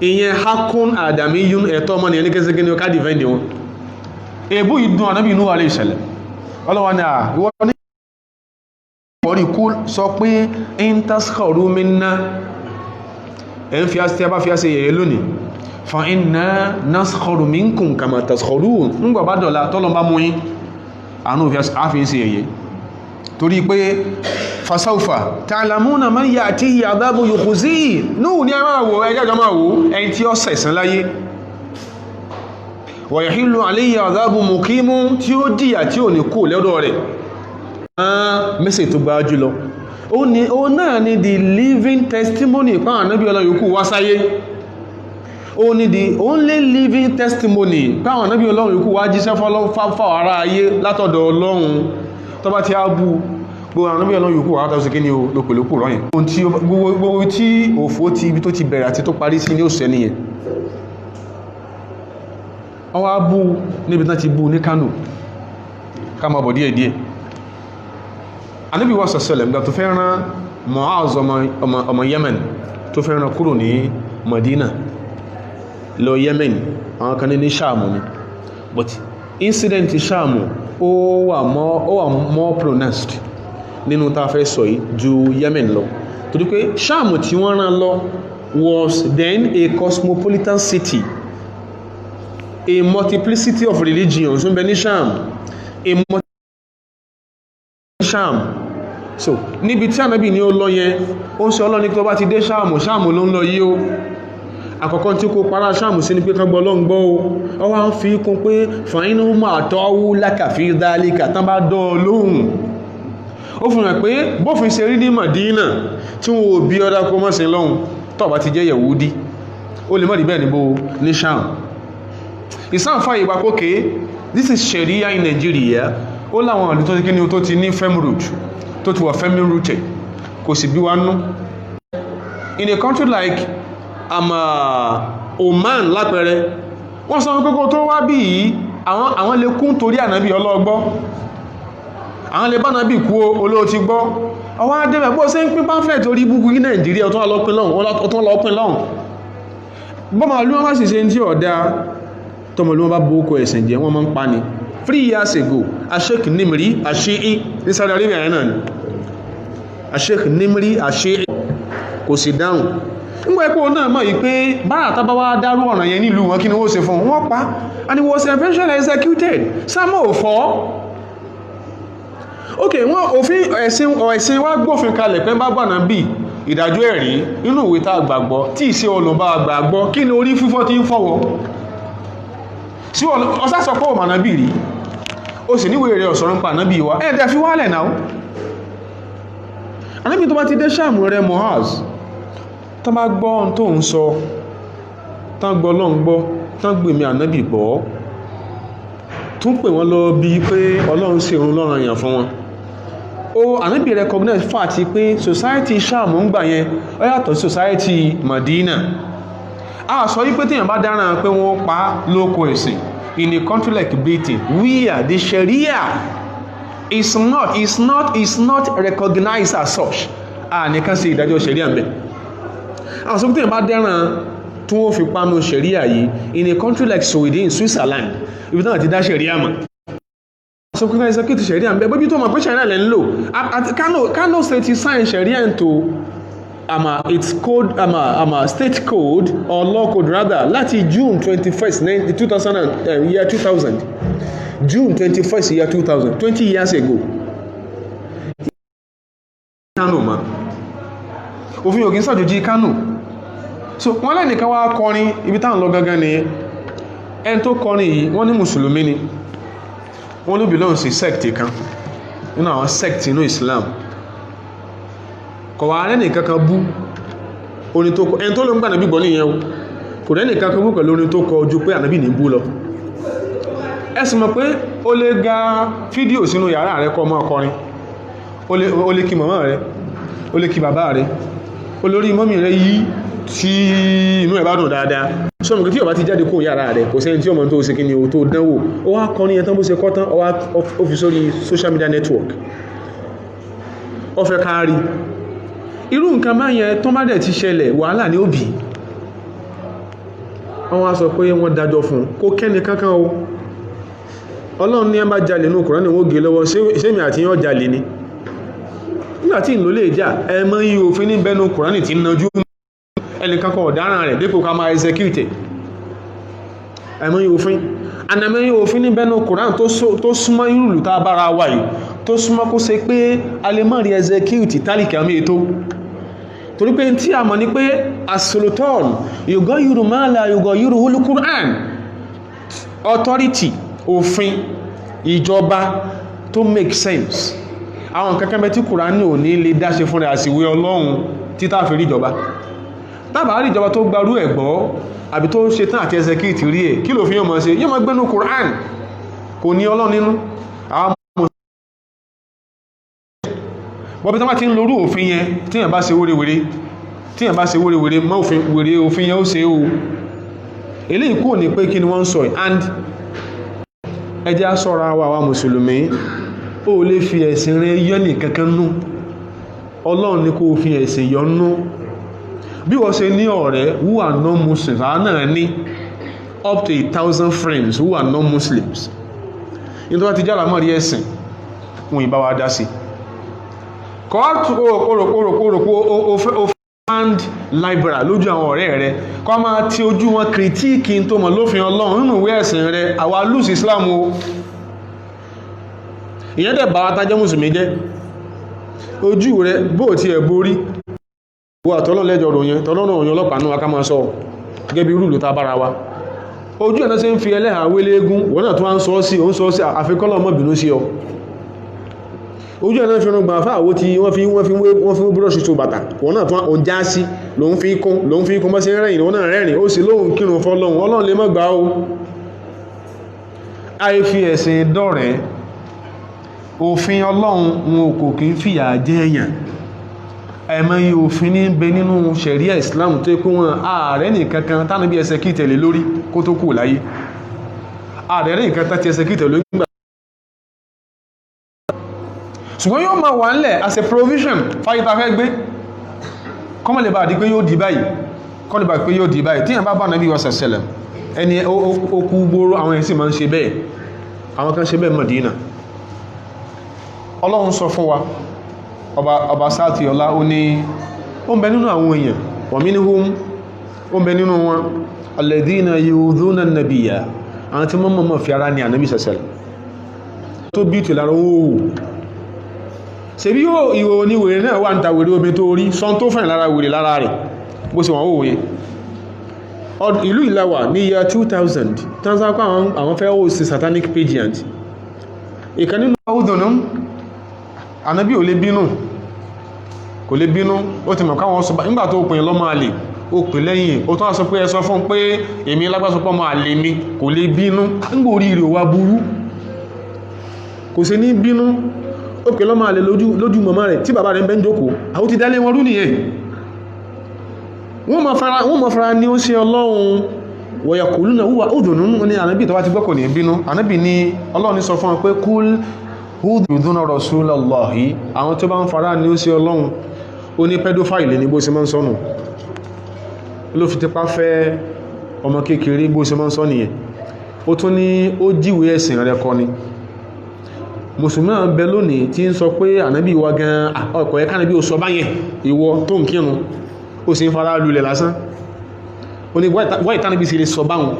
ìyẹn hakun adamiyun ẹ̀tọ́ ọmọnìyàn ní kẹsẹ́gẹ́ ni ó ká dìfẹ́ndì wọn èbú ìdún ànábì Nuhu alayhi salam ọlọ́wọ́ ni ìwọ́n ní ọ̀rí kú sọ pé in taskharu minna ẹ̀yìn fi ásí ẹbá fi ásí ẹ̀yẹ lónìí fa inna naskharu minkum kama taskharun nígbà bá dọ̀la tọ́lọ bá mú yín àánú fi ń sí ẹ̀yẹ torí pé fasawfa ta'lamuna man ya'tihi adhabun yukhzihi Nuhu ní ẹmà wò ẹjọ́ máa wò ẹni tí ó sẹ̀sán láyé wàyàhílù aléyà àzábù mùkímú tí ó díyà tí ò ní kó lẹ́ọ̀dọ̀ rẹ̀ mẹ́sẹ̀ tó gbá jùlọ ó náà ni the living testimony pàwọn ànábì Ọlọ́run yòókù wá sáyé ó ní the only living testimony pàwọn ànábì Ọlọ́run yòókù wá jíṣẹ́ fáwọn ará ayé látọ̀dọ̀ Ọlọ́run tó bá ti á bú gbogbo ànábì Ọlọ́run yòókù wá tàbí kí ni ó lòpèlòpò rọ́yìn gbogbo tí òfò ti ibi tó ti bẹ̀rẹ̀ àti tó parí sí ní òsẹ́ nìyẹn ọwá bú níbi tán ti bú ní Kánò ká má bọ̀ díẹ̀díẹ̀ Ànábì wa sọ̀sẹ̀lẹ̀ nígbà tó fẹ́ rán Mu'az ọmọ Yemen tó fẹ́ rán kúrò ní Madina lọ Yemen àwọn kan ní Ṣáàmù ni but incident Ṣáàmù ó wà more pronounced nínú tá fẹ́ sọ yìí ju Yemen lọ torí pé Ṣáàmù tí wọ́n rán lọ was then a cosmopolitan city, a multiplicity of religions ń bẹ ní Sham, Sham. So níbi tí Ànábì ní ó lọ yẹn ó ń ṣe Ọlọ́run tó bá ti dé Sham ló ń lọ yí o àkọ́kọ́ tí kó para Sham sí ní pé kan gbọ́ Ọlọ́run gbọ́ o wá ń fi kún pé fàínú máa tọ́wú lákàfí dálíkà tán bá dọ́ lóhùn ó fi hàn pé bófin ṣe rí ní Madina tí wọ́n ò bí ọdá kó mọ́sí lọ́hùn tó bá ti jẹ́ Yẹ̀wúdí ó lè mọ́ rí bẹ́ẹ̀ níbo ní Sham. Islam fàyè ìgbà pókè this is Sharia in Nigeria ó láwọn ìlú tó ti kíni tó ti ní firm root tó ti wà firm rooted kò sì bí wá nú. In a country like Oman lápẹẹrẹ wọ́n sọ pé kó tó wá bí yìí àwọn lè kún torí Ànábì ọlọ́gbọ́ àwọn lè bá nàbí kú olóò ti gbọ́ ọwọ́ adébẹ̀ bó ṣe ń pín pamphlet orí búkú ní Nàìjíríà ọ̀tún lọ́pìn lọ́hùn bọ́mọ̀ ló wọ́n sì ṣe tí ọ̀dá tọmọ ló wọ́n bá bóókọ ẹ̀sìn jẹ́ wọ́n máa ń pa ni 3 years ago Sheikh Nimri Ashii ní Saudi Arabia yẹn náà ni Sheikh Nimri Ashii kò sì dáhùn nígbà ẹ̀kọ́ náà mọ̀ yìí pé bára tàbá wá dárú ọ̀ràn yẹn nílùú wọn kí ni wọ́n ṣe fún wọn pa and he was eventually executed sámọ́ òfọ́ ok wọ́n òfin ẹ̀sìn wá gbófin kalẹ̀ pé bá gbànà bí ìdájọ́ ẹ̀rí nínú ìwé tá gbàgbọ́ tí ìṣe olùbá gbàgbọ́ kí ni orí fífọ́ tí ń fọ́wọ́ sí ọsá sọ pé òmànà bí rí ó sì níwèé rẹ̀ ọ̀sọ̀rọ̀ ń pa ànábì wa ẹ̀ẹ́dẹ̀ fi wálẹ̀ náà ànábì tó bá ti dé Ṣáàmù rẹ̀ Muaz tán bá gbọ́ ohun tó ń sọ tán gbọ́ lọ́n gbọ́ tán gbèmí ànábì gbọ́ tún pè wọ́n lọ bí pé Ọlọ́run ṣe òun lọ́rọ̀ yàn fún wọn ànábì recognize fact pé society Ṣáàmù ń gbà yẹn ó yàtọ̀ society Madina a sọ wípé téèyàn bá dáràn pé wọ́n pa lóko ẹ̀sìn in a country like Britain where the Sharia is not recognized as such nìkan sí ìdájọ́ Sharia ń bẹ àwọn sọ pé téèyàn bá dáràn tí wọ́n fi panu Sharia yìí in a country like Sweden Switzerland ibi náà ti dá Sharia mọ̀ sọ pé káyọ̀ kí ti Sharia ń bẹ bóbi tó mọ̀ pé Sharia lẹ́ ń lò Kano State ti sign Sharia into its code state code or law code rather láti June 21st 2000 June 21st year 2000 20 years ago Kano ma òfin ògín sàjòjì Kano so wọ́n lẹ́nìkan wá kọrin ibi táwọn lọ gangan ni ẹni tó kọrin yìí wọ́n ní mùsùlùmí ni wọ́n ló belong sí sect kan nínú àwọn sect inú Islam kọ̀wà rẹ̀ nìkan kan bú orin tó kọ ẹni tó ló ń gbà nàbí gbọ́ nìyẹn kò rẹ̀ nìkan kan bú pẹ̀lú orin tó kọ ojú pé ànàbí ní bú lọ ẹ̀sùn mọ̀ pé ó lè ga fídíò sínú yàrá rẹ̀ kọ́ ọmọ ọkọrin ó lè kí màmá rẹ̀ ó lè kí bàbá rẹ̀ olórí mọ́mí rẹ̀ yí tí inú ẹ̀ bá dùn dáadáa sọ́mọ̀ kí tí ó bá ti jáde kó yàrá rẹ̀ kò sẹ́ni tí ọmọ tó ṣe kí ni ó tó dánwò ó wá kọrin ẹ̀tán bó ṣe kọ́ tán ó fi sórí social media network ó fẹ́ kárí irú nǹkan máa yẹn tó má dẹ̀ ti ṣẹlẹ̀ wàhálà ní òbí wọ́n wá sọ pé wọ́n dájọ́ fún kó kẹ́ni kankan o Ọlọ́run ní ẹ bá jalè ní Kùránì wọ́n gé lọ́wọ́ sẹ́mi àti yán jalè ni nígbàtí ìlú lè jà ẹmọ yí òfin ní bẹnu Kùránì tí nájú ẹni kankan ọ̀daràn rẹ̀ dípò ká máa execute ẹmọ yí òfin anamọ yí òfin ní bẹnu Kùránì tó súnmọ́ ìrùlù tá bára wà yìí tó súnmọ́ kó ṣe pé a lè mọ́ rí execute tálìkì àmì ètò torí pé tí a mọ̀ ní pé as-sultan yùgọ́ yúrù máa la yùgọ́ yúrù hulu Qur'an authority òfin ìjọba tó make sense àwọn kankan bẹ tí Kùránì ò ní lè dáṣe fún rẹ̀ àsìwé Ọlọ́run títà fi rí ìjọba tàbà rí ìjọba tó gbarú ẹ̀gbọ́ àbí tó ṣe tán àti execute rí ẹ̀ kí ló fi yọ́ mọ́ sí yọ́ mọ́ gbẹ́nu Qur'an kò ní Ọlọ́run nínú bọ́bí tán bá ti ń lórú òfin yẹn tíyàn bá ṣe wérewère mọ́ òfin yẹn ó ṣe o eléyìí kò ní pé kí ni wọ́n ń sọ and ẹjẹ́ sọ́ra wa mùsùlùmí ó lè fi ẹ̀sìn rẹ̀ yọ́nì kankan nú Ọlọ́run ní kó fi ẹ̀sìn yọ́ nú bí wọ́n ṣe ní ọ̀rẹ́ who are non-Muslims àwọn náà ní up to 1,000 friends who are non-Muslims ní tó bá ti jára mọ́ rí ẹ̀sìn wọn ìbá wa dá sí kọ́ and liberal lójú àwọn ọ̀rẹ́ rẹ̀ kọ́ máa tí ojú wọn kìrìtíkì tó mọ̀ lófin Ọlọ́run nínú ìwé ẹ̀sìn rẹ̀ àwa lùsì Islam o ìyẹn dẹ̀ bá atájẹ́ mùsùlùmí jẹ́ ojú rẹ̀ bó ti ẹ̀ borí wà tọ́lọ́n lẹ́jọ́ ròyìn tọ́lọ́nà òyìn ọlọ́pàá náà ká máa sọ gẹ́bí rúlù tá bára wa ojú ẹ̀ náà ṣe ń fi ẹlẹ́hà wélé eégún wọ́n náà tó wá ń sọ sí àfikọ́lọ́ mọ́ bínú sí ọ ojú ẹ̀ náà fi rúgbà fáàwó tí wọ́n fi búrọ́ṣì tó bàtà wọ́n náà tó wọ́n já sí lòun fi kún bọ́ sí rẹ̀yìn wọ́n náà rẹ̀rìn ó sì lóhun kírun fọ́lọ́hun Ọlọ́run lè má gbà ó àìfi ẹ̀sìn dọ̀rẹ́ òfin Ọlọ́run wọn kò kí ń fìyà jẹ èèyàn ẹ̀mọ́ yìí òfin ní bẹ nínú ṣẹ̀ríà Islam tó kú wọn ààrẹ nìkankan tánà bí ẹsẹ̀ kí tẹ̀lé lórí kó tó kù láyé ààrẹ nìkan tàti ẹsẹ̀ kí tẹ̀lé lórí ṣùgbọ́n yóò máa wà nílẹ̀ as a provision fáyítà fẹ́ gbé kọ́mọ̀ lè bá di pé yóò di báyìí kọ́ lè bá pé yóò di báyìí tí yàn bá bá nàbí wọ́sẹ̀ sẹ́lẹ̀ ẹni ó kú gbóró àwọn èsì máa ń ṣe bẹ́ẹ̀ àwọn kan ṣe bẹ́ẹ̀ Mádínà Ọlọ́run sọ fún wa ọba sáàtì ọlá ó ní ó ń bẹ nínú àwọn èèyàn wa minhum ó ń bẹ nínú wọn alladhina yu'dhuna an-nabiyya àwọn tí mọ́ fi ara ní ànábì sẹ́sẹ̀lẹ̀ tó bí tì lára oó ṣe bí ìwò ní wèrè náà wà ń ta wèrè omi tó rí sọ́n tó fẹ́rìn lára wèrè lára rẹ̀ bó ṣe wọ́n òwe ìlú ìlàwà ní year 2000 tanzania àwọn fẹ́ ó sí satanic pageant ìkan nínú ọdúnnú ànábì ò lè bínú kò lè bínú ó ti mọ̀ káwọn sọ nígbà tó pè lọ́mọ àlè ó pè lẹ́yìn ó tán sọ pé ẹ sọ fún pé èmi lágbàsọpọ̀ mọ́ àlè mi kò lè bínú nígbà orí rẹ̀ wá burú kò sí ní bínú ó pè lọ́mọ àlè lójú màmá rẹ̀ tí bàbá rẹ̀ ń bẹ́ ń jókòó àwọn ti dálé wọn rú nìyẹn wọ́n mọ̀ fara ní ó ṣe Ọlọ́run wọ̀yàkùlù náà wúwà òdùnú ní ànábì tó wá ti gbọ́kọ̀ ní bínú ànábì ní Ọlọ́run sọ fún wọn pé kúl húdùdúnà Rasulullahi àwọn tó bá ń fara ní ó ṣe Ọlọ́run ó ní pẹ́dófáìlì ní bó ṣe máa ń sọ́nù ló fi tipa fẹ́ ọmọ kékeré bó ṣe máa ń sọ nìyẹn ó tún ní ó jíwèé ẹ̀sìn rẹ̀ kọ́ ni mùsùlùmí náà bẹ lónìí tí ń sọ pé ànábì wa gan ọkọ̀ ẹ̀ká ànábì ó sọ báyẹn ìwọ tó ń kírun ó sì ń fara lulẹ̀ lásán ó ní wọ́n ìtànàbí sí lè sọ báhùn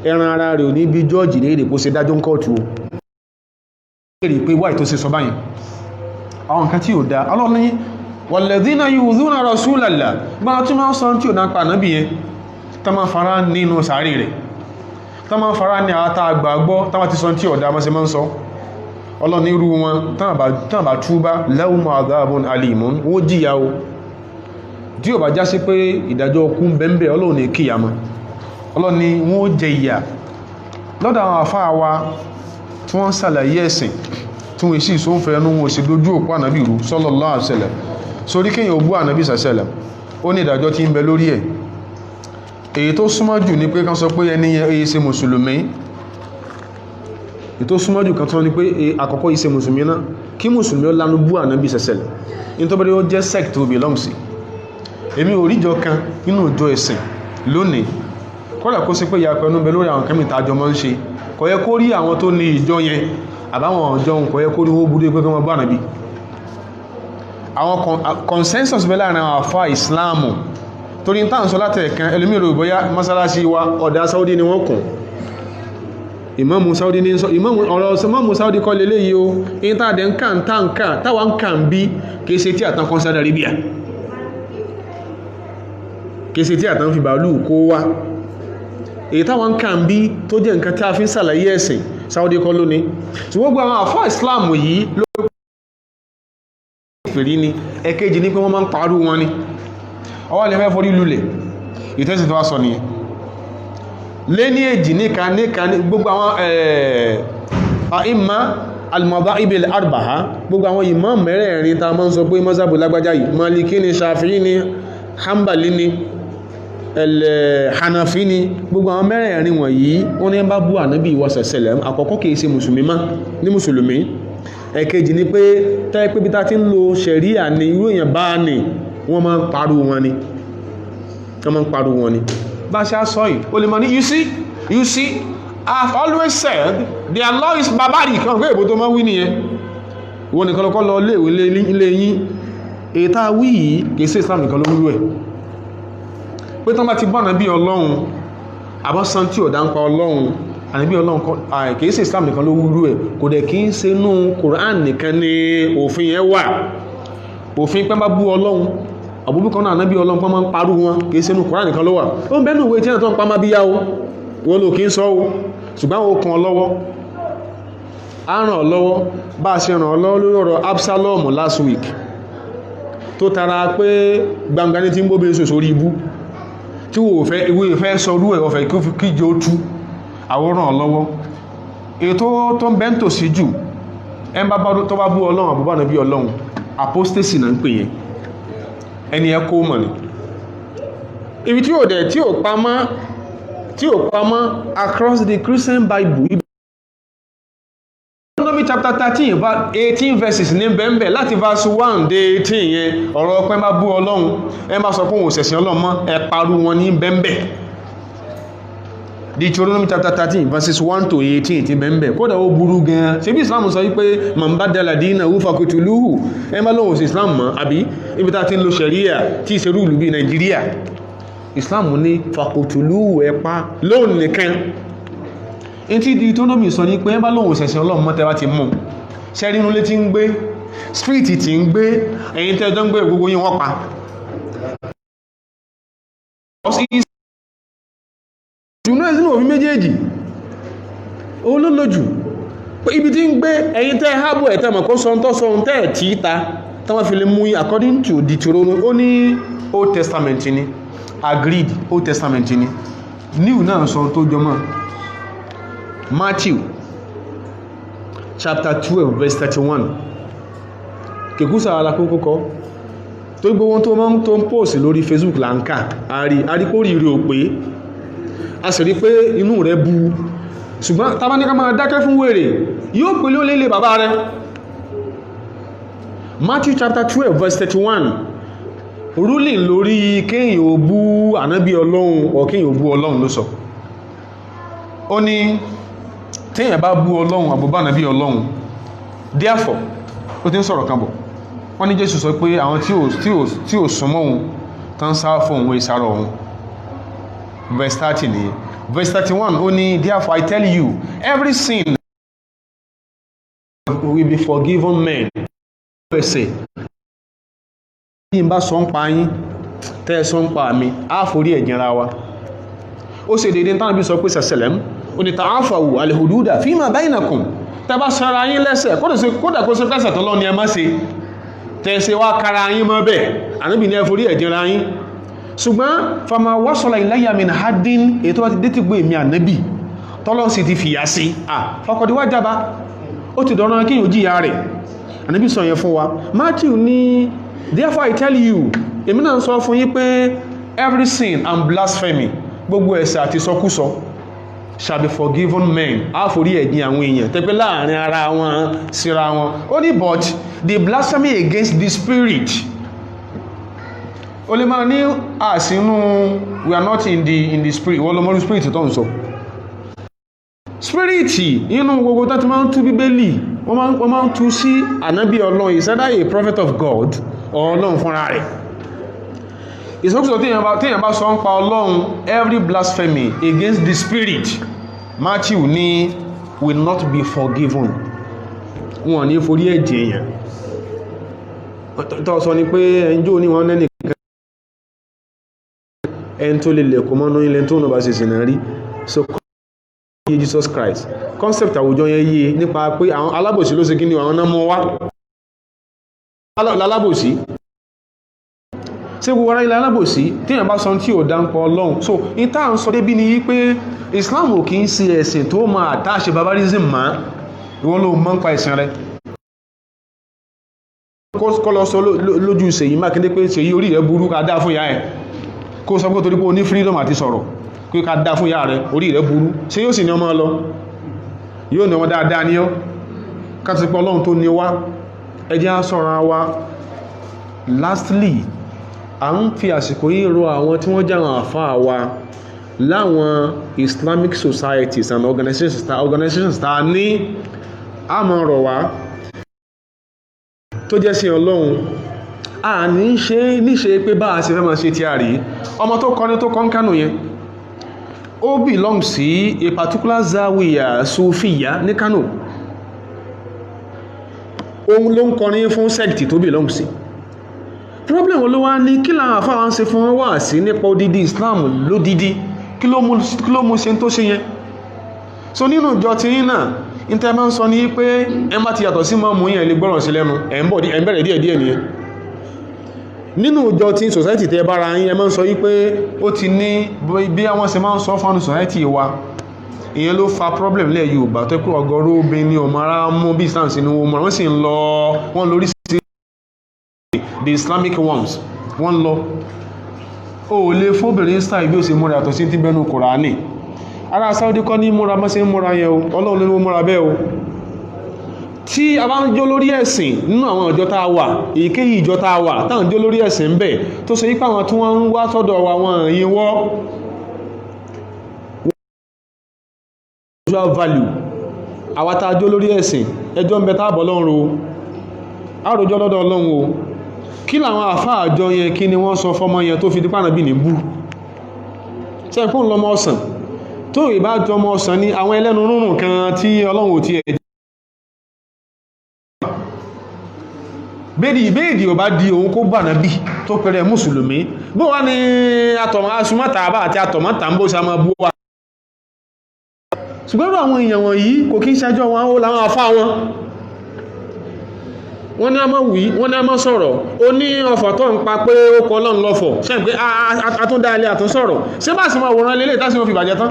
ẹran ara rẹ̀ ò ní bí jọ́ọ̀jì ní èdè kó ṣe dájọ́ ń kọ́ọ̀tù ó rí pé wáì tó ṣe sọ báyìí àwọn nǹkan tí ò dá ọlọ́ni walladhina yu'dhuna rasulallah gbọ́nà tí máa ń sọ tí ò dá pa ànábì yẹn tá máa fara nínú sàárì rẹ̀ tá máa fara ní àátá àgbàgbọ́ tá máa ti sọ tí ò dá máa ṣe máa ń sọ ọlọ́ni irú wọn tán bá túbá lahum adhabun alimun ó jìyà o tí ó bá já sí pé ìdájọ́ ọkú bẹ́m̀bẹ̀ Ọlọ́run ní kíyàmá Ọlọ́run ní wọ́n jẹ ìyà lọ́dọ̀ àwọn àfáà wa tí wọ́n sàlàyé ẹ̀sìn tí wọ́n sì só ń fẹ́ ẹnu wọn sì dojú òpó ànábì rú sallallahu alaihi wasallam sórí kíyàn ògbó ànábì sàṣẹlẹ̀ ó ní ìdájọ́ tí ń bẹ lórí ẹ̀ èyí tó súnmọ́ jù ní pé kan sọ pé ẹni yẹn ṣe mùsùlùmí èyí tó súnmọ́ jù kan tó ní pé àkọ́kọ́ ìṣe mùsùlùmí náà kí mùsùlùmí ó lánú bú ànábì sàṣẹlẹ̀ nítorí ó jẹ́ sect tó belong sí èmi oríjọ kan nínú ìjọ ẹ̀sìn lónìí kọ́lá kó sí pé ya pẹ̀lú bẹ lórí àwọn kẹ́mìtà àjọ mọ́ ń ṣe kò yẹ kó rí àwọn tó ní ìjọ yẹn àbáwọn ọjọ́ kò yẹ kó rí wó búrú pé kọ́mọ bá nàbí àwọn consensus bẹ láàrin àwọn àfá ìsìláàmù torí táà ń sọ láti ẹ̀kan ẹlòmíràn ìbọyá mọ́sálásí wa ọ̀dà Saudi ni wọ́n kùn ìmáàmù Saudi ní sọ ìmáàmù Saudi kọ́ lélẹ́yìí o in táàdẹ̀ ń kàn táwa ń kàn bí kìí ṣe tí àtàn kan Saudi Arabia kése tí àtàn fi bàálù kó wá èyí táwọn kàn bí tó jẹ́ nǹkan tí a fi ń sàlàyé ẹ̀sìn Saudi kọ́ lónìí tí wọ́n gba àwọn àfáà Islam yìí ló fèrí ni ẹ̀kejì ní pé wọ́n máa ń parú wọn ni ọwọ́ lè fẹ́ forí lulẹ̀ ìtẹ́sì tó wá sọ nìyẹn lé ní èjì níka gbogbo àwọn àìmá al-madhahib al-arba'a gbogbo àwọn imam mẹ́rẹ̀ẹ̀rin ta máa ń sọ pé mọ́sábù lágbájá yìí Maliki ni Shafi'i ni Hanbali ni Hanafi ni gbogbo àwọn mẹ́rẹ̀ẹ̀rin wọ̀nyí wọ́n ní bá bú ànábì wa sẹ̀sẹ̀lẹ̀ àkọ́kọ́ kìí ṣe mùsùlùmí má ní mùsùlùmí ẹ̀kejì ni pé tẹ́ pé bí ta ti ń lo ṣẹ̀ríà ní irú èèyàn bá ní wọ́n máa ń parú wọn ni bá ṣe á sọ yìí o lè mọ̀ ní you see I've always said their law is barbaric kan pé èbó tó máa wí nìyẹn ìwọ nìkan lọ́kọ́ lọ ilé yín èyí tá a wí yìí kìí ṣe Islam nìkan ló wúlò ẹ̀ pé tán bá ti bọ́nà bí Ọlọ́run àbọ́sán tí ò dá ń pa Ọlọ́run àníbí Ọlọ́run kìí ṣe Islam nìkan ló wúlò ẹ̀ kò dẹ̀ kìí ṣe nú Quran nìkan ni òfin yẹn wà òfin pẹ́ bá bú Ọlọ́run àbúbúkan náà ànábí Ọlọ́run pọ́n máa ń parú wọn kìí ṣe nú Quran nìkan ló wà ó ń bẹ́nu ìwé tí ẹ̀nà tó ń pa má bí yá o wọ́n lò kìí sọ o ṣùgbọ́n ó kan lọ́wọ́ á ràn ọ́ lọ́wọ́ bá a ṣe ràn ọ́ lọ́wọ́ lórí ọ̀rọ̀ Absalom last week tó tara pé gbangba ní tí ń bóbi sọ sórí ibú tí ìwé ìfẹ́ sọrú ẹ̀ ọ̀fẹ́ kíjọ tú àwòrán ọlọ́wọ́ ètò tó ń bẹ́ntò sí jù ẹn bá tó bá bú Ọlọ́run àbúbá náà bí Ọlọ́run apostasy náà ń pè yẹn ẹni ẹ kó mọ̀ ní ibi tí ò dẹ̀ tí ò pamọ́ across the Christian Bible Deuteronomy chapter 13 18 verses ní bẹ́ẹ̀bẹ̀ láti verse 1 dé 18 yẹn ọ̀rọ̀ ọpẹ́ bá bú Ọlọ́run ẹ bá sọ pé òun ṣẹ̀sìn Ọlọ́run mọ́ ẹ parú wọn ní bẹ́ẹ̀bẹ̀. Deuteronomy chapter 13 verses 1 to 18 ti bẹ́ẹ̀bẹ̀ kódà ó burú gan ṣe bí Islam sọ wípé man badala dinahu faqtuluhu ẹ bá lóhun sí Islam mọ́ àbí ibi tá ti ń lo Sharia tí ìṣerú ìlú bí Nàìjíríà Islam ní faqtuluhu ẹ pa lóhun nìkan tí Deuteronomy sọ ní pé ẹ bá lóhun ṣẹ̀sìn Ọlọ́run mọ́ tẹ́wàá ti mú ṣẹ́rí inú lé tí ń gbé spirit tí ń gbé ẹ̀yin tẹ́jọ́ ń gbé gbogbo yín wọ́n pa ṣùgbọ́n ẹ̀sìn òfin méjèèjì olólójù pé ibi tí ń gbé ẹ̀yin tẹ́ hábò ẹ̀ tẹ́mọ̀ kó sọ tọ́ sọ tẹ́ tí ta táwọn fi lè mú according to Deuteronomy ó ní Old Testament ni agreed Old Testament ni New náà sọ tó jọmọ́ Matthew chapter 12 verse 31 kèkúsà alákókókọ́ tó gbogbo wọn tó máa ń tó ń post lórí Facebook láǹkà àríkórí rí o pé a sì rí pé inú rẹ̀ bu ṣùgbọ́n tàbá ní ká máa dákẹ́ fún wèrè yóò pè ló lélẹ̀ bàbá rẹ̀. Matthew chapter 12 verse 31 ruling lórí kéèyàn ò bú ànábì Ọlọ́run or kéèyàn ò bú Ọlọ́run ló sọ ó ní téèyàn bá bú Ọlọ́run àbúbá ànábì Ọlọ́run therefore ó ti ń sọ̀rọ̀ kan bọ̀ wọ́n ní Jésù sọ pé àwọn tí ò súnmọ́ òun tán sá fún òun ìsàrọ̀ òun verse 30 ni verse 31 ó ní therefore I tell you every sin will be forgiven men ẹsẹ̀ bí n bá sọ ń pa yín tẹ́ ẹ sọ ń pa mi á forí ẹ̀jìn ara wa ó ṣe dédé tán bí sọ pé sẹ̀sẹ̀lẹ̀m ó ní ta'afawu al-hududa fima bainakum tẹ́ bá sọ́ra yín lẹ́sẹ̀ kódà kó ṣe pẹ́sẹ̀ tọ́lọ́ ni ẹ má ṣe tẹ́ẹ̀ṣẹ́ wá kára yín mọ́ bẹ̀ ànábì ní ẹforí ẹ̀dìnra yín ṣùgbọ́n fama wasala ilayya min hadin ètò àti détì gbé èmì ànábì tọ́lọ́ sì ti fìyà sí faqad wajaba ó ti dọ̀rọ̀ kí yóò jíyà rẹ̀ ànábì sọ yẹn fún wa. Matthew ní therefore I tell you èmi náà sọ fún yín pé every sin and blasphemy gbogbo ẹ̀ṣẹ̀ àti sọkúsọ shall be forgiven men àforí ẹ̀jìn àwọn èèyàn tẹ́pẹ́ láàrin ara wọn síra wọn ó ní but the blasphemy against the spirit o lè máa ní àsínú we are not in the spirit wọ́n lọ mọ́rú spirit tó ń sọ spirit inú gbogbo tó ti máa ń tú bíbélì wọ́n máa ń tú sí ànábì Ọlọ́run is either a prophet of God or Ọlọ́run fúnra rẹ̀ ìsọ́kùsọ̀ téèyàn bá sọ ń pa Ọlọ́run every blasphemy against the spirit Matthew ní will not be forgiven wọn ní forí ẹ̀jẹ̀ èèyàn tó sọ ni pé ẹnjọ́ ní wọn lẹ́nì ẹn tó lè lẹ̀kọ́ mọ́nú ilẹ̀ tó náà bá ṣe sìnà rí so yé Jesus Christ concept àwùjọ yẹn yé nípa pé àwọn alábòsí ló ṣe kí ni àwọn náà mọ́ wá lálábòsí ṣé gbogbo ara ilẹ̀ alábòsí téèyàn bá sọ tí ò dá ń pọ̀ Ọlọ́run so ìta ń sọ débí ni wípé Islam ò kì í ṣe ẹ̀sìn tó máa àtàṣe barbarism mọ́ ìwọ́n ló mọ́ ń pa ẹ̀sìn rẹ̀ kọ́ lọ sọ lójú Ṣèyí Mákindé pé Ṣèyí orí rẹ̀ burú ká dá fún ìyá ẹ̀ kó sọ pé torí pé o ní freedom àti sọ̀rọ̀ pé ká dá fún ìyá rẹ̀ orí rẹ̀ burú ṣé yóò sì ní ọmọ lọ yóò ní ọmọ dáadáa ní ọ́ ká ti pọ̀ Ọlọ́run tó ní wá ẹ jẹ́ á ṣọ́ra wa. Lastly a ń fi àsìkò yìí rọ̀ àwọn tí wọ́n jáwọn àfáà wa láwọn Islamic societies and organizations ta ní àmọ́ rọ̀ wá tó jẹ́ sí Ọlọ́run a ní ṣe níṣe pé bá a ṣe fẹ́ máa ṣe tí a rí ọmọ tó kọ́ ní tó kọ́ ń Kánò yẹn ó belong sí a particular zawiya sufiya ní Kánò òun ló ń kọrin fún sect tó belong sí problem ló wá ní kí làwọn àfáà ń ṣe fún wọn wà sí nípa odidi Islam lódidi kí ló mú ṣe tó ṣe yẹn so nínú ìjọ tí yín náà ìtẹ́ máa ń sọ ní pé ẹ má ti yàtọ̀ sí mọ́ mú yẹn lè gbọ́ràn sí lẹ́nu ẹ̀ ń bẹ̀rẹ̀ díẹ̀díẹ̀ nìyẹn nínú ìjọ tí society tẹ́ bára yín ẹ máa ń sọ wípé ó ti ní bí àwọn ṣe máa ń sọ fún society wa ìyẹn ló fa problem lẹ́ Yorùbá tó kúrò ọgọ́rọ̀ obìnrin ọmọ ara mú bí Islam sí ni wọ́n sì ń lọ wọ́n lórí sí the Islamic ones wọ́n lọ ó lè fóbìnrin style bí ó ṣe múra yàtọ̀ sí ti bẹnu Kùránì ara Saudi kọ́ ní múra mọ́ sí múra yẹn o Ọlọ́run ló múra bẹ́ẹ̀ o tí a bá ń jó lórí ẹ̀sìn nínú àwọn ìjọ tá a wà èyíkéyìí ìjọ tá a wà táwọn jó lórí ẹ̀sìn ń bẹ tó ṣe wípé àwọn tí wọ́n ń wá sọ́dọ̀ wa wọn yíwọ́ value àwa tá a jó lórí ẹ̀sìn ẹjọ́ ń bẹ táàbọ̀ lọ́run o àròjọ́ lọ́dọ̀ Ọlọ́run o kí làwọn àfáà àjọ yẹn kí ni wọ́n sọ fọ́mọ yẹn tó fi dípànà bí ní bú sẹ́kùn lọmọ ọ̀sán tó ìbá jọ ọmọ ọ̀sán ní àwọn ẹlẹ́nu rúrùn kan tí Ọlọ́run ò ti ẹ̀ béèdì ò bá di òun kó bà náà bí tó pẹ̀rẹ̀ mùsùlùmí bó wá ní asùmọ́ta àbá àti àtọ̀mọ́ta ń bó sa máa bú wa ṣùgbọ́n àwọn èèyàn wọ̀nyí kò kí ń ṣẹjọ́ wọn ó láwọn afá wọn wọ́n ní a máa wí wọ́n ní a máa sọ̀rọ̀ ó ní ọ̀fọ̀ tó ń pa pé ó kọ́ lọ́n lọ́fọ̀ ṣe pé àtúndá ilé àtúnsọ̀rọ̀ ṣé bá sì máa wòrán lélẹ̀ tásí wọ́n fi bàjẹ́ tán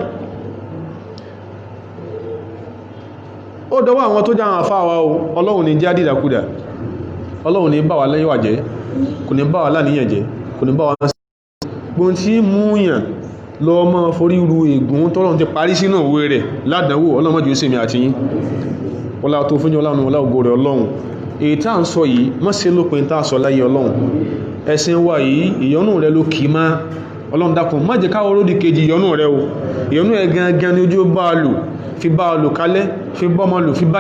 ó dọwọ́ àwọn tó jáwọn afá wa o Ọlọ́run ní já dìdàkudà Ọlọ́run ní bá wa lẹ́yìn wà jẹ́ kò ní bá wa láníyàn jẹ́ kò ní bá wa gbọ́n tí múyàn lọ mọ́ forí ru ègún tọ́lọ́run ti parí sínú òwe rẹ̀ ládàáwò ọlọ́mọdé ó sèmi àti yín ọlá tó fún jẹ́ ọlọ́run ọlá ògo rẹ̀ Ọlọ́run èyí tá ń sọ yìí mọ́ sí lópin tá sọ láyé Ọlọ́run ẹ̀sìn wa yìí ìyọ́nú rẹ̀ ló kì í má Ọlọ́run dákun má jẹ́ káwọ́ lódì kejì ìyọ́nú rẹ̀ o ìyọ́nú ẹ̀ gangan ni ojú bá a lò fi bá a lò kálẹ̀ fi bọ́mọ lò fi bá